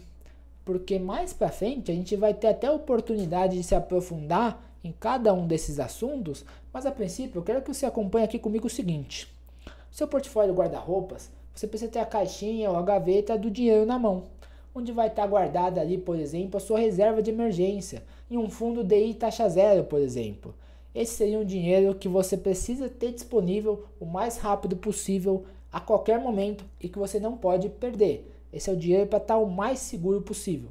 Porque mais para frente a gente vai ter até a oportunidade de se aprofundar em cada um desses assuntos, mas a princípio eu quero que você acompanhe aqui comigo o seguinte. Seu portfólio guarda-roupas, você precisa ter a caixinha ou a gaveta do dinheiro na mão, onde vai estar guardada ali, por exemplo, a sua reserva de emergência, em um fundo DI taxa zero, por exemplo. Esse seria um dinheiro que você precisa ter disponível o mais rápido possível, a qualquer momento, e que você não pode perder. Esse é o dinheiro para estar o mais seguro possível.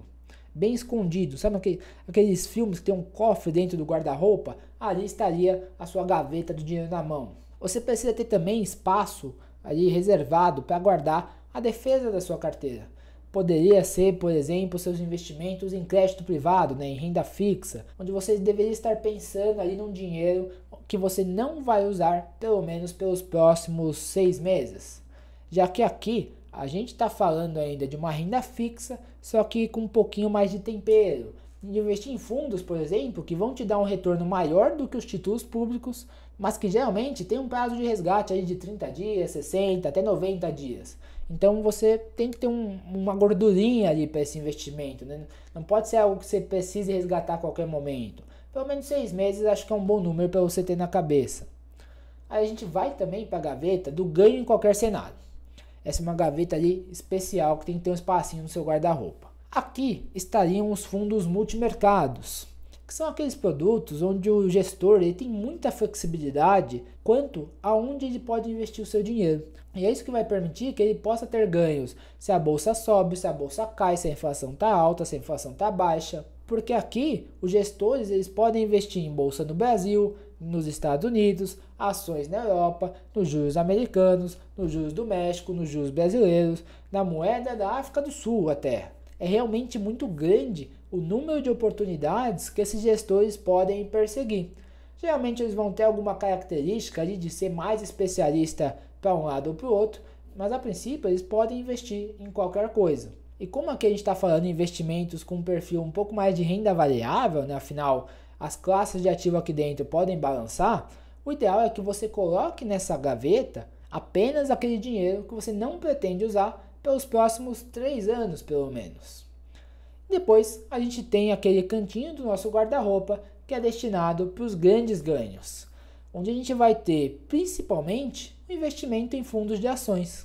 bem escondido. Sabe aqueles filmes que tem um cofre dentro do guarda-roupa? Ali estaria a sua gaveta do dinheiro na mão. Você precisa ter também espaço ali reservado para guardar a defesa da sua carteira. Poderia ser, por exemplo, seus investimentos em crédito privado, né, em renda fixa, onde você deveria estar pensando ali num dinheiro que você não vai usar pelo menos pelos próximos 6 meses. Já que aqui a gente está falando ainda de uma renda fixa, só que com um pouquinho mais de tempero. De investir em fundos, por exemplo, que vão te dar um retorno maior do que os títulos públicos, mas que geralmente tem um prazo de resgate aí de 30 dias, 60, até 90 dias. Então você tem que ter uma gordurinha ali para esse investimento, né? Não pode ser algo que você precise resgatar a qualquer momento. Pelo menos 6 meses acho que é um bom número para você ter na cabeça. Aí a gente vai também para a gaveta do ganho em qualquer cenário. Essa é uma gaveta ali especial que tem que ter um espacinho no seu guarda-roupa. Aqui estariam os fundos multimercados, que são aqueles produtos onde o gestor ele tem muita flexibilidade quanto a onde ele pode investir o seu dinheiro. E é isso que vai permitir que ele possa ter ganhos se a bolsa sobe, se a bolsa cai, se a inflação está alta, se a inflação está baixa. Porque aqui os gestores eles podem investir em bolsa no Brasil, nos Estados Unidos, ações na Europa, nos juros americanos, nos juros do México, nos juros brasileiros, na moeda da África do Sul até. É realmente muito grande o número de oportunidades que esses gestores podem perseguir. Geralmente eles vão ter alguma característica ali de ser mais especialista para um lado ou para o outro, mas a princípio eles podem investir em qualquer coisa. E como aqui a gente está falando em investimentos com um perfil um pouco mais de renda variável, né? Afinal as classes de ativo aqui dentro podem balançar, o ideal é que você coloque nessa gaveta apenas aquele dinheiro que você não pretende usar pelos próximos 3 anos pelo menos. Depois a gente tem aquele cantinho do nosso guarda-roupa que é destinado para os grandes ganhos, onde a gente vai ter principalmente o investimento em fundos de ações.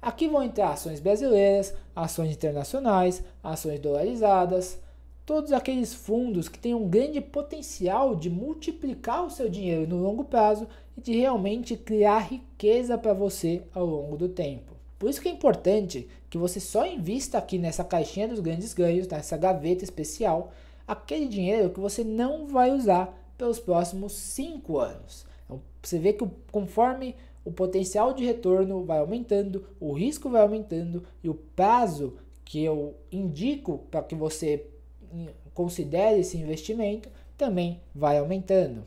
Aqui vão entrar ações brasileiras, ações internacionais, ações dolarizadas, todos aqueles fundos que têm um grande potencial de multiplicar o seu dinheiro no longo prazo e de realmente criar riqueza para você ao longo do tempo. Por isso que é importante que você só invista aqui nessa caixinha dos grandes ganhos, nessa gaveta especial, aquele dinheiro que você não vai usar pelos próximos 5 anos. Então, você vê que conforme o potencial de retorno vai aumentando, o risco vai aumentando e o prazo que eu indico para que você considere esse investimento também vai aumentando.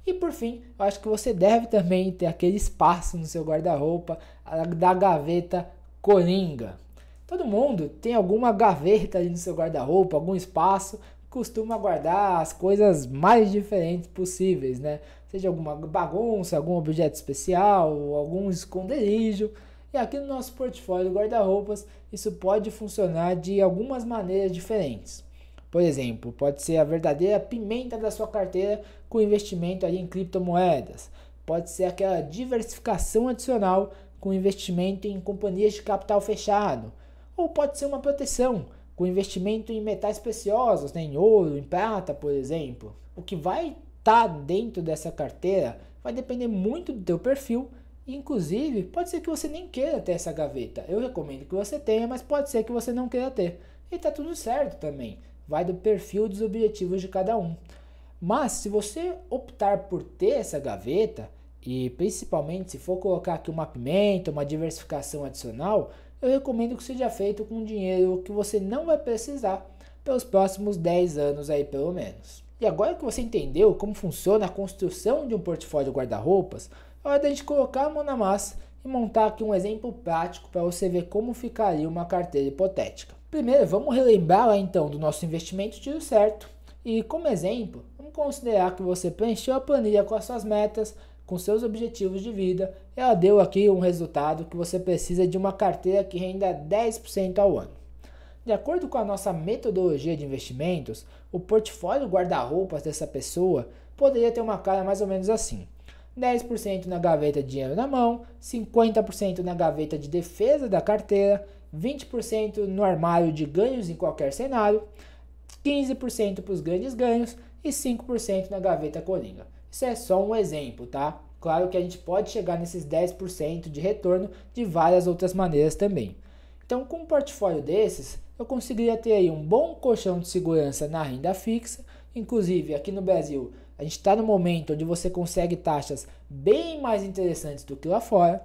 E por fim, eu acho que você deve também ter aquele espaço no seu guarda-roupa da gaveta coringa. Todo mundo tem alguma gaveta ali no seu guarda-roupa, algum espaço, costuma guardar as coisas mais diferentes possíveis, né? Seja alguma bagunça, algum objeto especial, algum esconderijo. E aqui no nosso portfólio guarda-roupas, isso pode funcionar de algumas maneiras diferentes. Por exemplo, pode ser a verdadeira pimenta da sua carteira com investimento ali em criptomoedas. Pode ser aquela diversificação adicional com investimento em companhias de capital fechado. Ou pode ser uma proteção com investimento em metais preciosos, né, em ouro, em prata, por exemplo. O que vai estar dentro dessa carteira vai depender muito do teu perfil. Inclusive, pode ser que você nem queira ter essa gaveta. Eu recomendo que você tenha, mas pode ser que você não queira ter. E tá tudo certo também. Vai do perfil e dos objetivos de cada um. Mas se você optar por ter essa gaveta, e principalmente se for colocar aqui uma pimenta, uma diversificação adicional, eu recomendo que seja feito com dinheiro que você não vai precisar pelos próximos 10 anos aí pelo menos. E agora que você entendeu como funciona a construção de um portfólio guarda-roupas, é hora da gente colocar a mão na massa e montar aqui um exemplo prático para você ver como ficaria uma carteira hipotética. Primeiro, vamos relembrar lá então do nosso investimento tiro certo. E como exemplo, vamos considerar que você preencheu a planilha com as suas metas, com seus objetivos de vida. Ela deu aqui um resultado que você precisa de uma carteira que renda 10% ao ano. De acordo com a nossa metodologia de investimentos, o portfólio guarda-roupas dessa pessoa poderia ter uma cara mais ou menos assim. 10% na gaveta de dinheiro na mão, 50% na gaveta de defesa da carteira, 20% no armário de ganhos em qualquer cenário, 15% para os grandes ganhos e 5% na gaveta coringa. Isso é só um exemplo, tá? Claro que a gente pode chegar nesses 10% de retorno de várias outras maneiras também. Então, com um portfólio desses, eu conseguiria ter aí um bom colchão de segurança na renda fixa. Inclusive, aqui no Brasil, a gente está no momento onde você consegue taxas bem mais interessantes do que lá fora,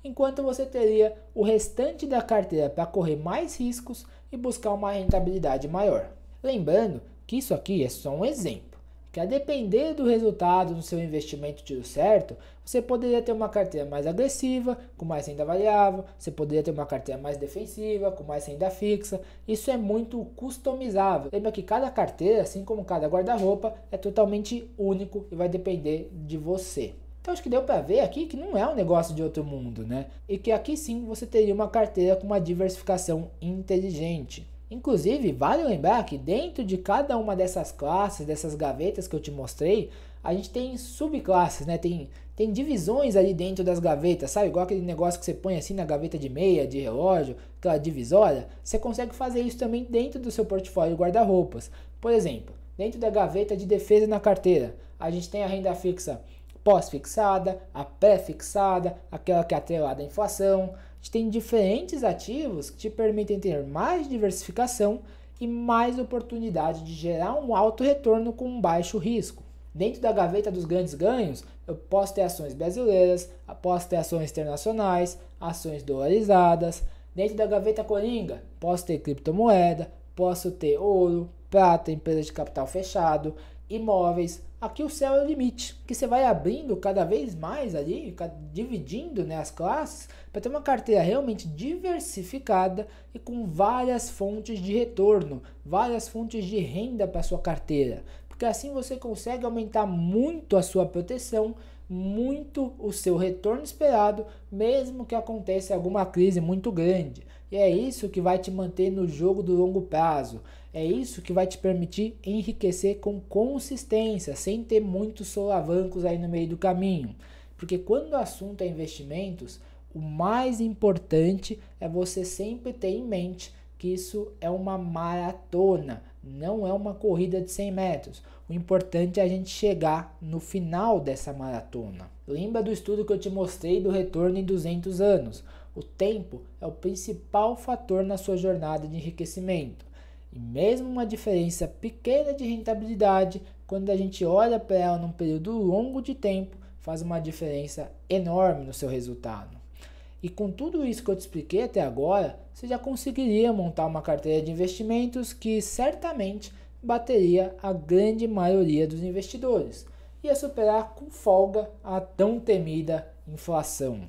enquanto você teria o restante da carteira para correr mais riscos e buscar uma rentabilidade maior. Lembrando que isso aqui é só um exemplo, que a depender do resultado do seu investimento tiro certo, você poderia ter uma carteira mais agressiva, com mais renda variável, você poderia ter uma carteira mais defensiva, com mais renda fixa. Isso é muito customizável. Lembra que cada carteira, assim como cada guarda-roupa, é totalmente único e vai depender de você. Então acho que deu para ver aqui que não é um negócio de outro mundo, né? E que aqui sim você teria uma carteira com uma diversificação inteligente. Inclusive, vale lembrar que dentro de cada uma dessas classes, dessas gavetas que eu te mostrei, a gente tem subclasses, né? Tem divisões ali dentro das gavetas, sabe? Igual aquele negócio que você põe assim na gaveta de meia, de relógio, aquela divisória. Você consegue fazer isso também dentro do seu portfólio guarda-roupas. Por exemplo, dentro da gaveta de defesa na carteira, a gente tem a renda fixa pós-fixada, a pré-fixada, aquela que é atrelada à inflação. A gente tem diferentes ativos que te permitem ter mais diversificação e mais oportunidade de gerar um alto retorno com um baixo risco. Dentro da gaveta dos grandes ganhos, eu posso ter ações brasileiras, posso ter ações internacionais, ações dolarizadas. Dentro da gaveta coringa, posso ter criptomoeda, posso ter ouro, prata, empresa de capital fechado, imóveis. Aqui o céu é o limite, que você vai abrindo cada vez mais ali, dividindo, né, as classes, para ter uma carteira realmente diversificada e com várias fontes de retorno, várias fontes de renda para sua carteira. Porque assim você consegue aumentar muito a sua proteção, muito o seu retorno esperado, mesmo que aconteça alguma crise muito grande. E é isso que vai te manter no jogo do longo prazo. É isso que vai te permitir enriquecer com consistência, sem ter muitos solavancos aí no meio do caminho. Porque quando o assunto é investimentos, o mais importante é você sempre ter em mente que isso é uma maratona, não é uma corrida de 100 metros. O importante é a gente chegar no final dessa maratona. Lembra do estudo que eu te mostrei do retorno em 200 anos? O tempo é o principal fator na sua jornada de enriquecimento. E mesmo uma diferença pequena de rentabilidade, quando a gente olha para ela num período longo de tempo, faz uma diferença enorme no seu resultado. E com tudo isso que eu te expliquei até agora, você já conseguiria montar uma carteira de investimentos que certamente bateria a grande maioria dos investidores. Ia superar com folga a tão temida inflação.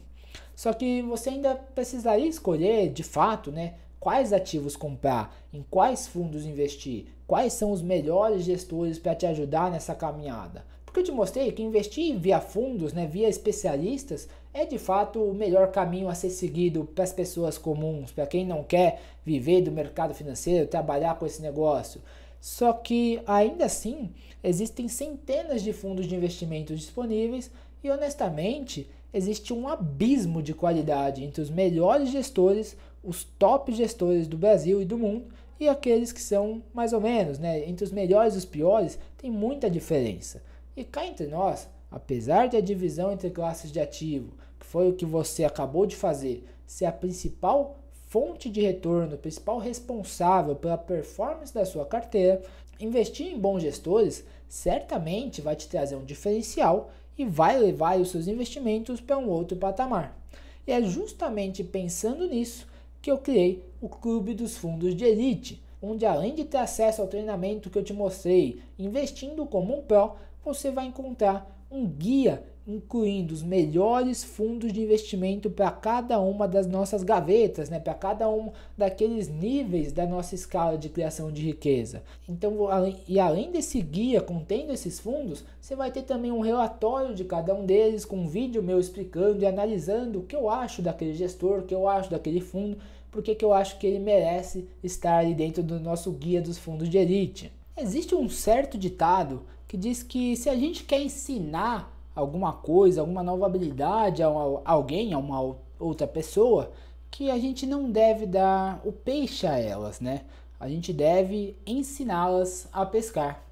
Só que você ainda precisaria escolher, de fato, né, quais ativos comprar, em quais fundos investir, quais são os melhores gestores para te ajudar nessa caminhada. Porque eu te mostrei que investir via fundos, né, via especialistas, é de fato o melhor caminho a ser seguido para as pessoas comuns, para quem não quer viver do mercado financeiro, trabalhar com esse negócio. Só que ainda assim, existem centenas de fundos de investimentos disponíveis e honestamente, existe um abismo de qualidade entre os melhores gestores, os top gestores do Brasil e do mundo e aqueles que são mais ou menos, né? Entre os melhores e os piores, tem muita diferença. E cá entre nós, apesar de a divisão entre classes de ativo, que foi o que você acabou de fazer, ser a principal fonte de retorno, o principal responsável pela performance da sua carteira, investir em bons gestores certamente vai te trazer um diferencial e vai levar os seus investimentos para um outro patamar. E é justamente pensando nisso que eu criei o Clube dos Fundos de Elite, onde além de ter acesso ao treinamento que eu te mostrei, investindo como um pró, você vai encontrar um guia incluindo os melhores fundos de investimento para cada uma das nossas gavetas, né? Para cada um daqueles níveis da nossa escala de criação de riqueza. Então, além desse guia contendo esses fundos, você vai ter também um relatório de cada um deles, com um vídeo meu explicando e analisando o que eu acho daquele gestor, o que eu acho daquele fundo, porque que eu acho que ele merece estar ali dentro do nosso guia dos fundos de elite. Existe um certo ditado que diz que se a gente quer ensinar alguma coisa, alguma nova habilidade a alguém, a uma outra pessoa, que a gente não deve dar o peixe a elas, né? A gente deve ensiná-las a pescar.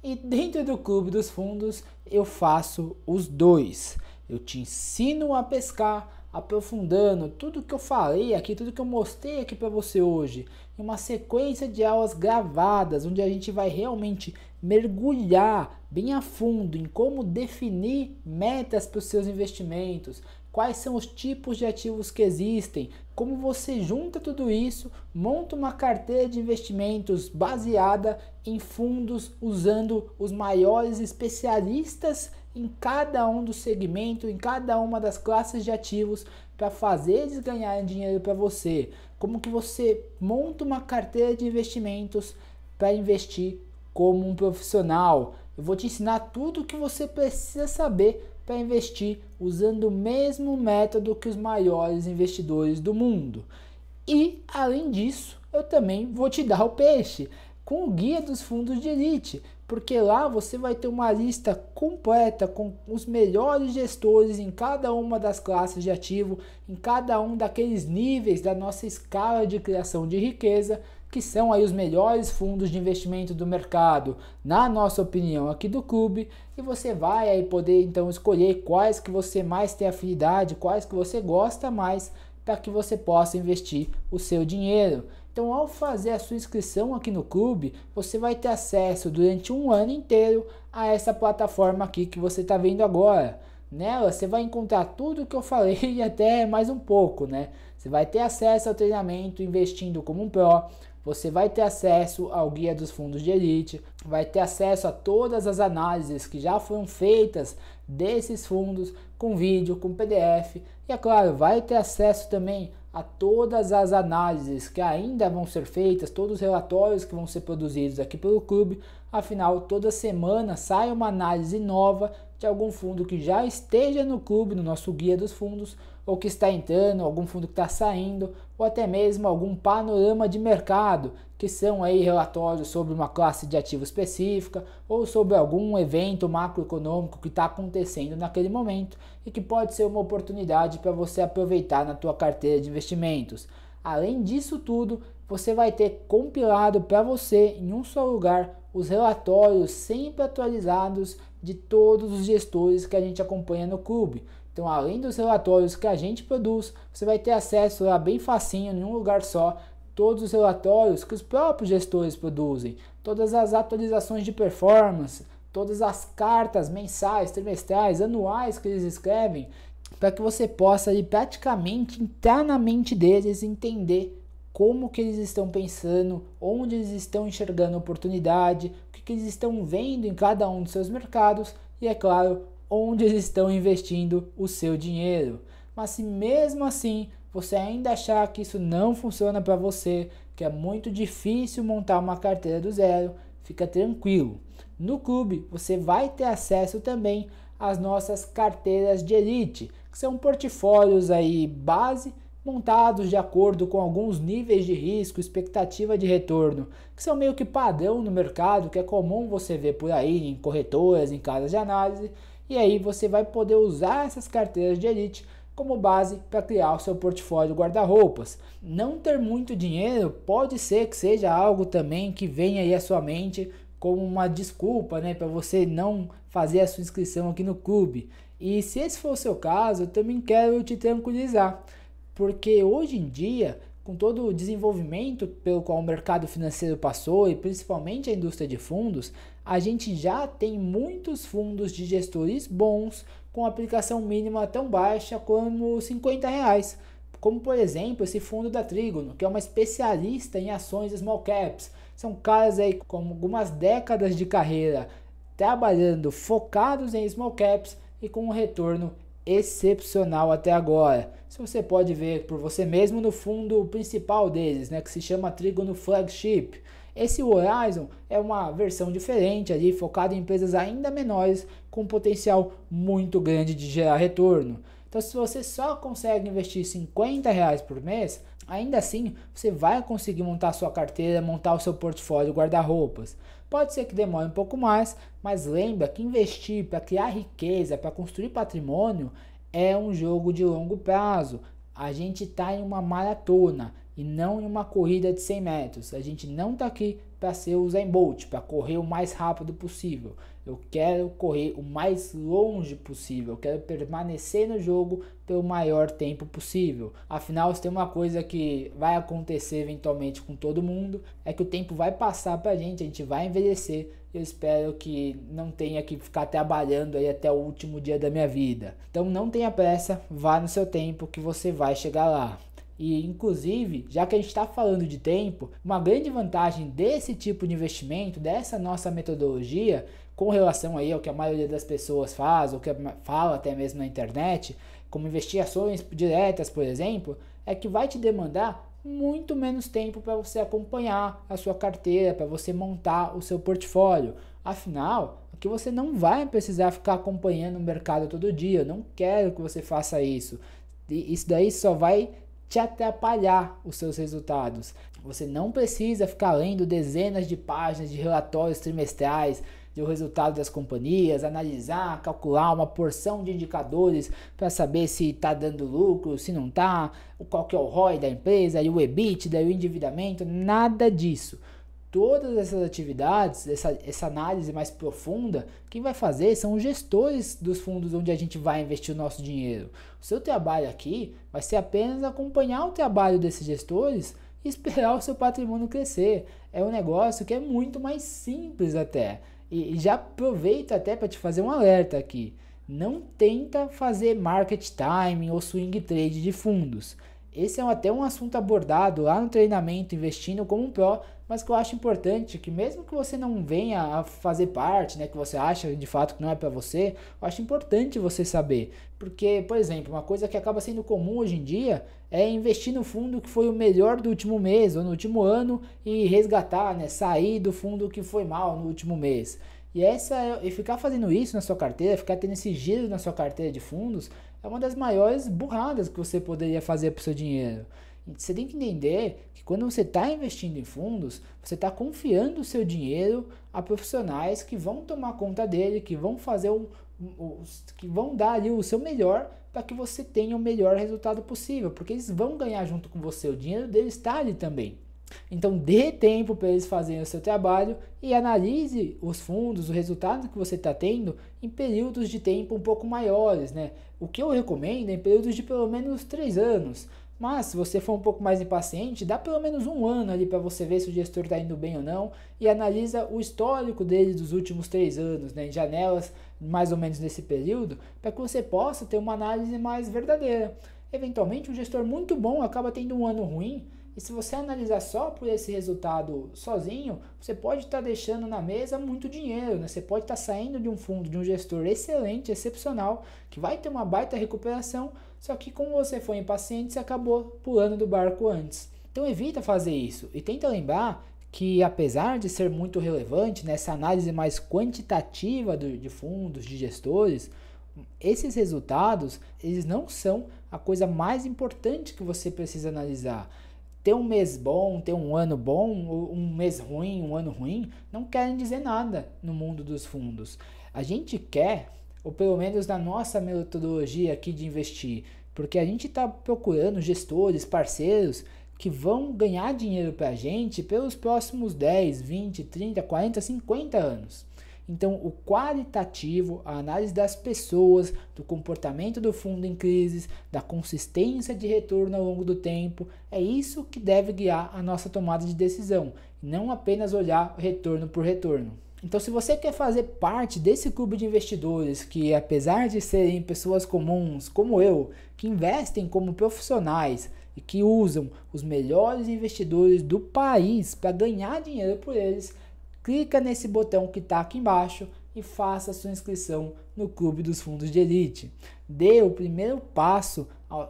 E dentro do Clube dos Fundos eu faço os dois. Eu te ensino a pescar, aprofundando tudo que eu falei aqui, tudo que eu mostrei aqui para você hoje. em uma sequência de aulas gravadas, onde a gente vai realmente mergulhar bem a fundo em como definir metas para os seus investimentos, quais são os tipos de ativos que existem, como você junta tudo isso, monta uma carteira de investimentos baseada em fundos usando os maiores especialistas em cada um dos segmentos, em cada uma das classes de ativos para fazer eles ganharem dinheiro para você. Como que você monta uma carteira de investimentos para investir como um profissional. Eu vou te ensinar tudo o que você precisa saber para investir usando o mesmo método que os maiores investidores do mundo. E, além disso, eu também vou te dar o peixe com o guia dos fundos de elite, porque lá você vai ter uma lista completa com os melhores gestores em cada uma das classes de ativo, em cada um daqueles níveis da nossa escala de criação de riqueza, que são aí os melhores fundos de investimento do mercado, na nossa opinião aqui do clube, e você vai aí poder então escolher quais que você mais tem afinidade, quais que você gosta mais, para que você possa investir o seu dinheiro. Então, ao fazer a sua inscrição aqui no clube, você vai ter acesso durante um ano inteiro a essa plataforma aqui que você está vendo agora. Nela você vai encontrar tudo o que eu falei e até mais um pouco, né? Você vai ter acesso ao treinamento investindo como um pro, você vai ter acesso ao guia dos fundos de elite, vai ter acesso a todas as análises que já foram feitas desses fundos, com vídeo, com PDF, e é claro, vai ter acesso também a todas as análises que ainda vão ser feitas, todos os relatórios que vão ser produzidos aqui pelo clube. Afinal, toda semana sai uma análise nova de algum fundo que já esteja no clube, no nosso guia dos fundos, ou que está entrando, algum fundo que está saindo, ou até mesmo algum panorama de mercado, que são aí relatórios sobre uma classe de ativo específica, ou sobre algum evento macroeconômico que está acontecendo naquele momento e que pode ser uma oportunidade para você aproveitar na tua carteira de investimentos. Além disso tudo, você vai ter compilado para você em um só lugar os relatórios sempre atualizados de todos os gestores que a gente acompanha no clube. Então, além dos relatórios que a gente produz, você vai ter acesso lá bem facinho, em um lugar só, todos os relatórios que os próprios gestores produzem, todas as atualizações de performance, todas as cartas mensais, trimestrais, anuais que eles escrevem, para que você possa ali, praticamente entrar na mente deles e entender como que eles estão pensando, onde eles estão enxergando oportunidade, o que eles estão vendo em cada um dos seus mercados e, é claro, onde eles estão investindo o seu dinheiro. Mas se mesmo assim você ainda achar que isso não funciona para você, que é muito difícil montar uma carteira do zero, fica tranquilo. No clube você vai ter acesso também às nossas carteiras de elite, que são portfólios aí base, montados de acordo com alguns níveis de risco, expectativa de retorno, que são meio que padrão no mercado, que é comum você ver por aí em corretoras, em casas de análise, e aí você vai poder usar essas carteiras de elite como base para criar o seu portfólio guarda-roupas. Não ter muito dinheiro pode ser que seja algo também que venha aí à sua mente como uma desculpa, né, para você não fazer a sua inscrição aqui no clube. E se esse for o seu caso, eu também quero te tranquilizar, porque hoje em dia, com todo o desenvolvimento pelo qual o mercado financeiro passou e principalmente a indústria de fundos, a gente já tem muitos fundos de gestores bons com aplicação mínima tão baixa como R$50, como por exemplo esse fundo da Trígono, que é uma especialista em ações small caps. São caras aí com algumas décadas de carreira trabalhando focados em small caps e com um retorno excepcional até agora. Se você pode ver por você mesmo no fundo principal deles, né, que se chama Trígono Flagship. Esse Horizon é uma versão diferente ali, focada em empresas ainda menores, com potencial muito grande de gerar retorno. Então, se você só consegue investir R$50 por mês, ainda assim você vai conseguir montar sua carteira, montar o seu portfólio guarda-roupas. Pode ser que demore um pouco mais, mas lembra que investir para criar riqueza, para construir patrimônio, é um jogo de longo prazo. A gente está em uma maratona e não em uma corrida de 100 metros. A gente não está aqui para ser o Usain Bolt, para correr o mais rápido possível. Eu quero correr o mais longe possível, eu quero permanecer no jogo pelo maior tempo possível. Afinal, se tem uma coisa que vai acontecer eventualmente com todo mundo, é que o tempo vai passar pra gente, a gente vai envelhecer. Eu espero que não tenha que ficar trabalhando aí até o último dia da minha vida. Então não tenha pressa, vá no seu tempo que você vai chegar lá. E inclusive, já que a gente está falando de tempo, uma grande vantagem desse tipo de investimento, dessa nossa metodologia, com relação aí ao que a maioria das pessoas faz, ou que fala até mesmo na internet, como investir em ações diretas, por exemplo, é que vai te demandar muito menos tempo para você acompanhar a sua carteira, para você montar o seu portfólio. Afinal, aqui você não vai precisar ficar acompanhando o mercado todo dia. Eu não quero que você faça isso. Isso daí só vai te atrapalhar os seus resultados. Você não precisa ficar lendo dezenas de páginas de relatórios trimestrais do resultado das companhias, analisar, calcular uma porção de indicadores para saber se está dando lucro, se não está, qual que é o ROI da empresa, e o EBITDA, e o endividamento, nada disso. Todas essas atividades, essa análise mais profunda, quem vai fazer são os gestores dos fundos onde a gente vai investir o nosso dinheiro. O seu trabalho aqui vai ser apenas acompanhar o trabalho desses gestores e esperar o seu patrimônio crescer. É um negócio que é muito mais simples até. E já aproveito até para te fazer um alerta aqui. Não tenta fazer market timing ou swing trade de fundos. Esse é até um assunto abordado lá no treinamento Investindo como um Pro, mas que eu acho importante que mesmo que você não venha a fazer parte, né, que você acha de fato que não é para você, eu acho importante você saber. Porque, por exemplo, uma coisa que acaba sendo comum hoje em dia é investir no fundo que foi o melhor do último mês ou no último ano e resgatar, né, sair do fundo que foi mal no último mês. E ficar fazendo isso na sua carteira, ficar tendo esse giro na sua carteira de fundos, é uma das maiores burradas que você poderia fazer para o seu dinheiro. Você tem que entender que quando você está investindo em fundos, você está confiando o seu dinheiro a profissionais que vão tomar conta dele, que vão fazer que vão dar ali o seu melhor para que você tenha o melhor resultado possível, porque eles vão ganhar junto com você, o dinheiro deles está ali também. Então dê tempo para eles fazerem o seu trabalho e analise os fundos, o resultado que você está tendo em períodos de tempo um pouco maiores, né? O que eu recomendo é em períodos de pelo menos 3 anos. Mas se você for um pouco mais impaciente, dá pelo menos 1 ano ali para você ver se o gestor está indo bem ou não e analisa o histórico dele dos últimos 3 anos, né, em janelas mais ou menos nesse período, para que você possa ter uma análise mais verdadeira. Eventualmente, um gestor muito bom acaba tendo um ano ruim, e se você analisar só por esse resultado sozinho, você pode estar deixando na mesa muito dinheiro, né? Você pode estar saindo de um fundo, de um gestor excelente, excepcional, que vai ter uma baita recuperação, só que como você foi impaciente, você acabou pulando do barco antes. Então evita fazer isso e tenta lembrar que apesar de ser muito relevante nessa análise mais quantitativa de fundos, de gestores, esses resultados, eles não são a coisa mais importante que você precisa analisar. Ter um mês bom, ter um ano bom, um mês ruim, um ano ruim, não querem dizer nada no mundo dos fundos. A gente quer, ou pelo menos na nossa metodologia aqui de investir, porque a gente está procurando gestores, parceiros, que vão ganhar dinheiro para a gente pelos próximos 10, 20, 30, 40, 50 anos. Então, o qualitativo, a análise das pessoas, do comportamento do fundo em crises, da consistência de retorno ao longo do tempo, é isso que deve guiar a nossa tomada de decisão, não apenas olhar retorno por retorno. Então, se você quer fazer parte desse clube de investidores que, apesar de serem pessoas comuns, como eu, que investem como profissionais e que usam os melhores investidores do país para ganhar dinheiro por eles, clica nesse botão que está aqui embaixo e faça a sua inscrição no Clube dos Fundos de Elite. Dê o primeiro passo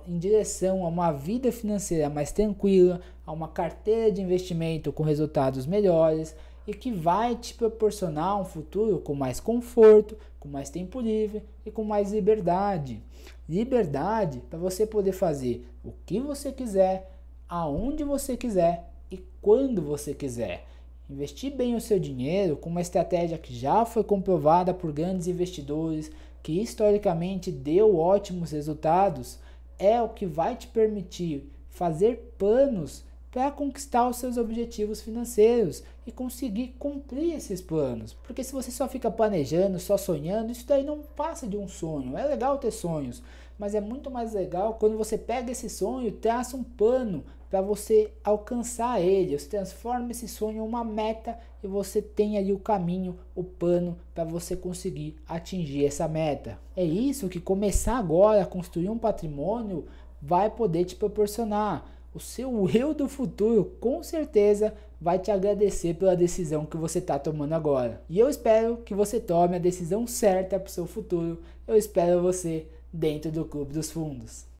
em direção a uma vida financeira mais tranquila, a uma carteira de investimento com resultados melhores e que vai te proporcionar um futuro com mais conforto, com mais tempo livre e com mais liberdade. Liberdade para você poder fazer o que você quiser, aonde você quiser e quando você quiser. Investir bem o seu dinheiro com uma estratégia que já foi comprovada por grandes investidores, que historicamente deu ótimos resultados, é o que vai te permitir fazer planos para conquistar os seus objetivos financeiros e conseguir cumprir esses planos. Porque se você só fica planejando, só sonhando, isso daí não passa de um sonho. É legal ter sonhos, mas é muito mais legal quando você pega esse sonho e traça um plano para você alcançar ele. Você transforma esse sonho em uma meta e você tem ali o caminho, o plano para você conseguir atingir essa meta. É isso que começar agora a construir um patrimônio vai poder te proporcionar. O seu eu do futuro com certeza vai te agradecer pela decisão que você está tomando agora. E eu espero que você tome a decisão certa para o seu futuro. Eu espero você dentro do Clube dos Fundos.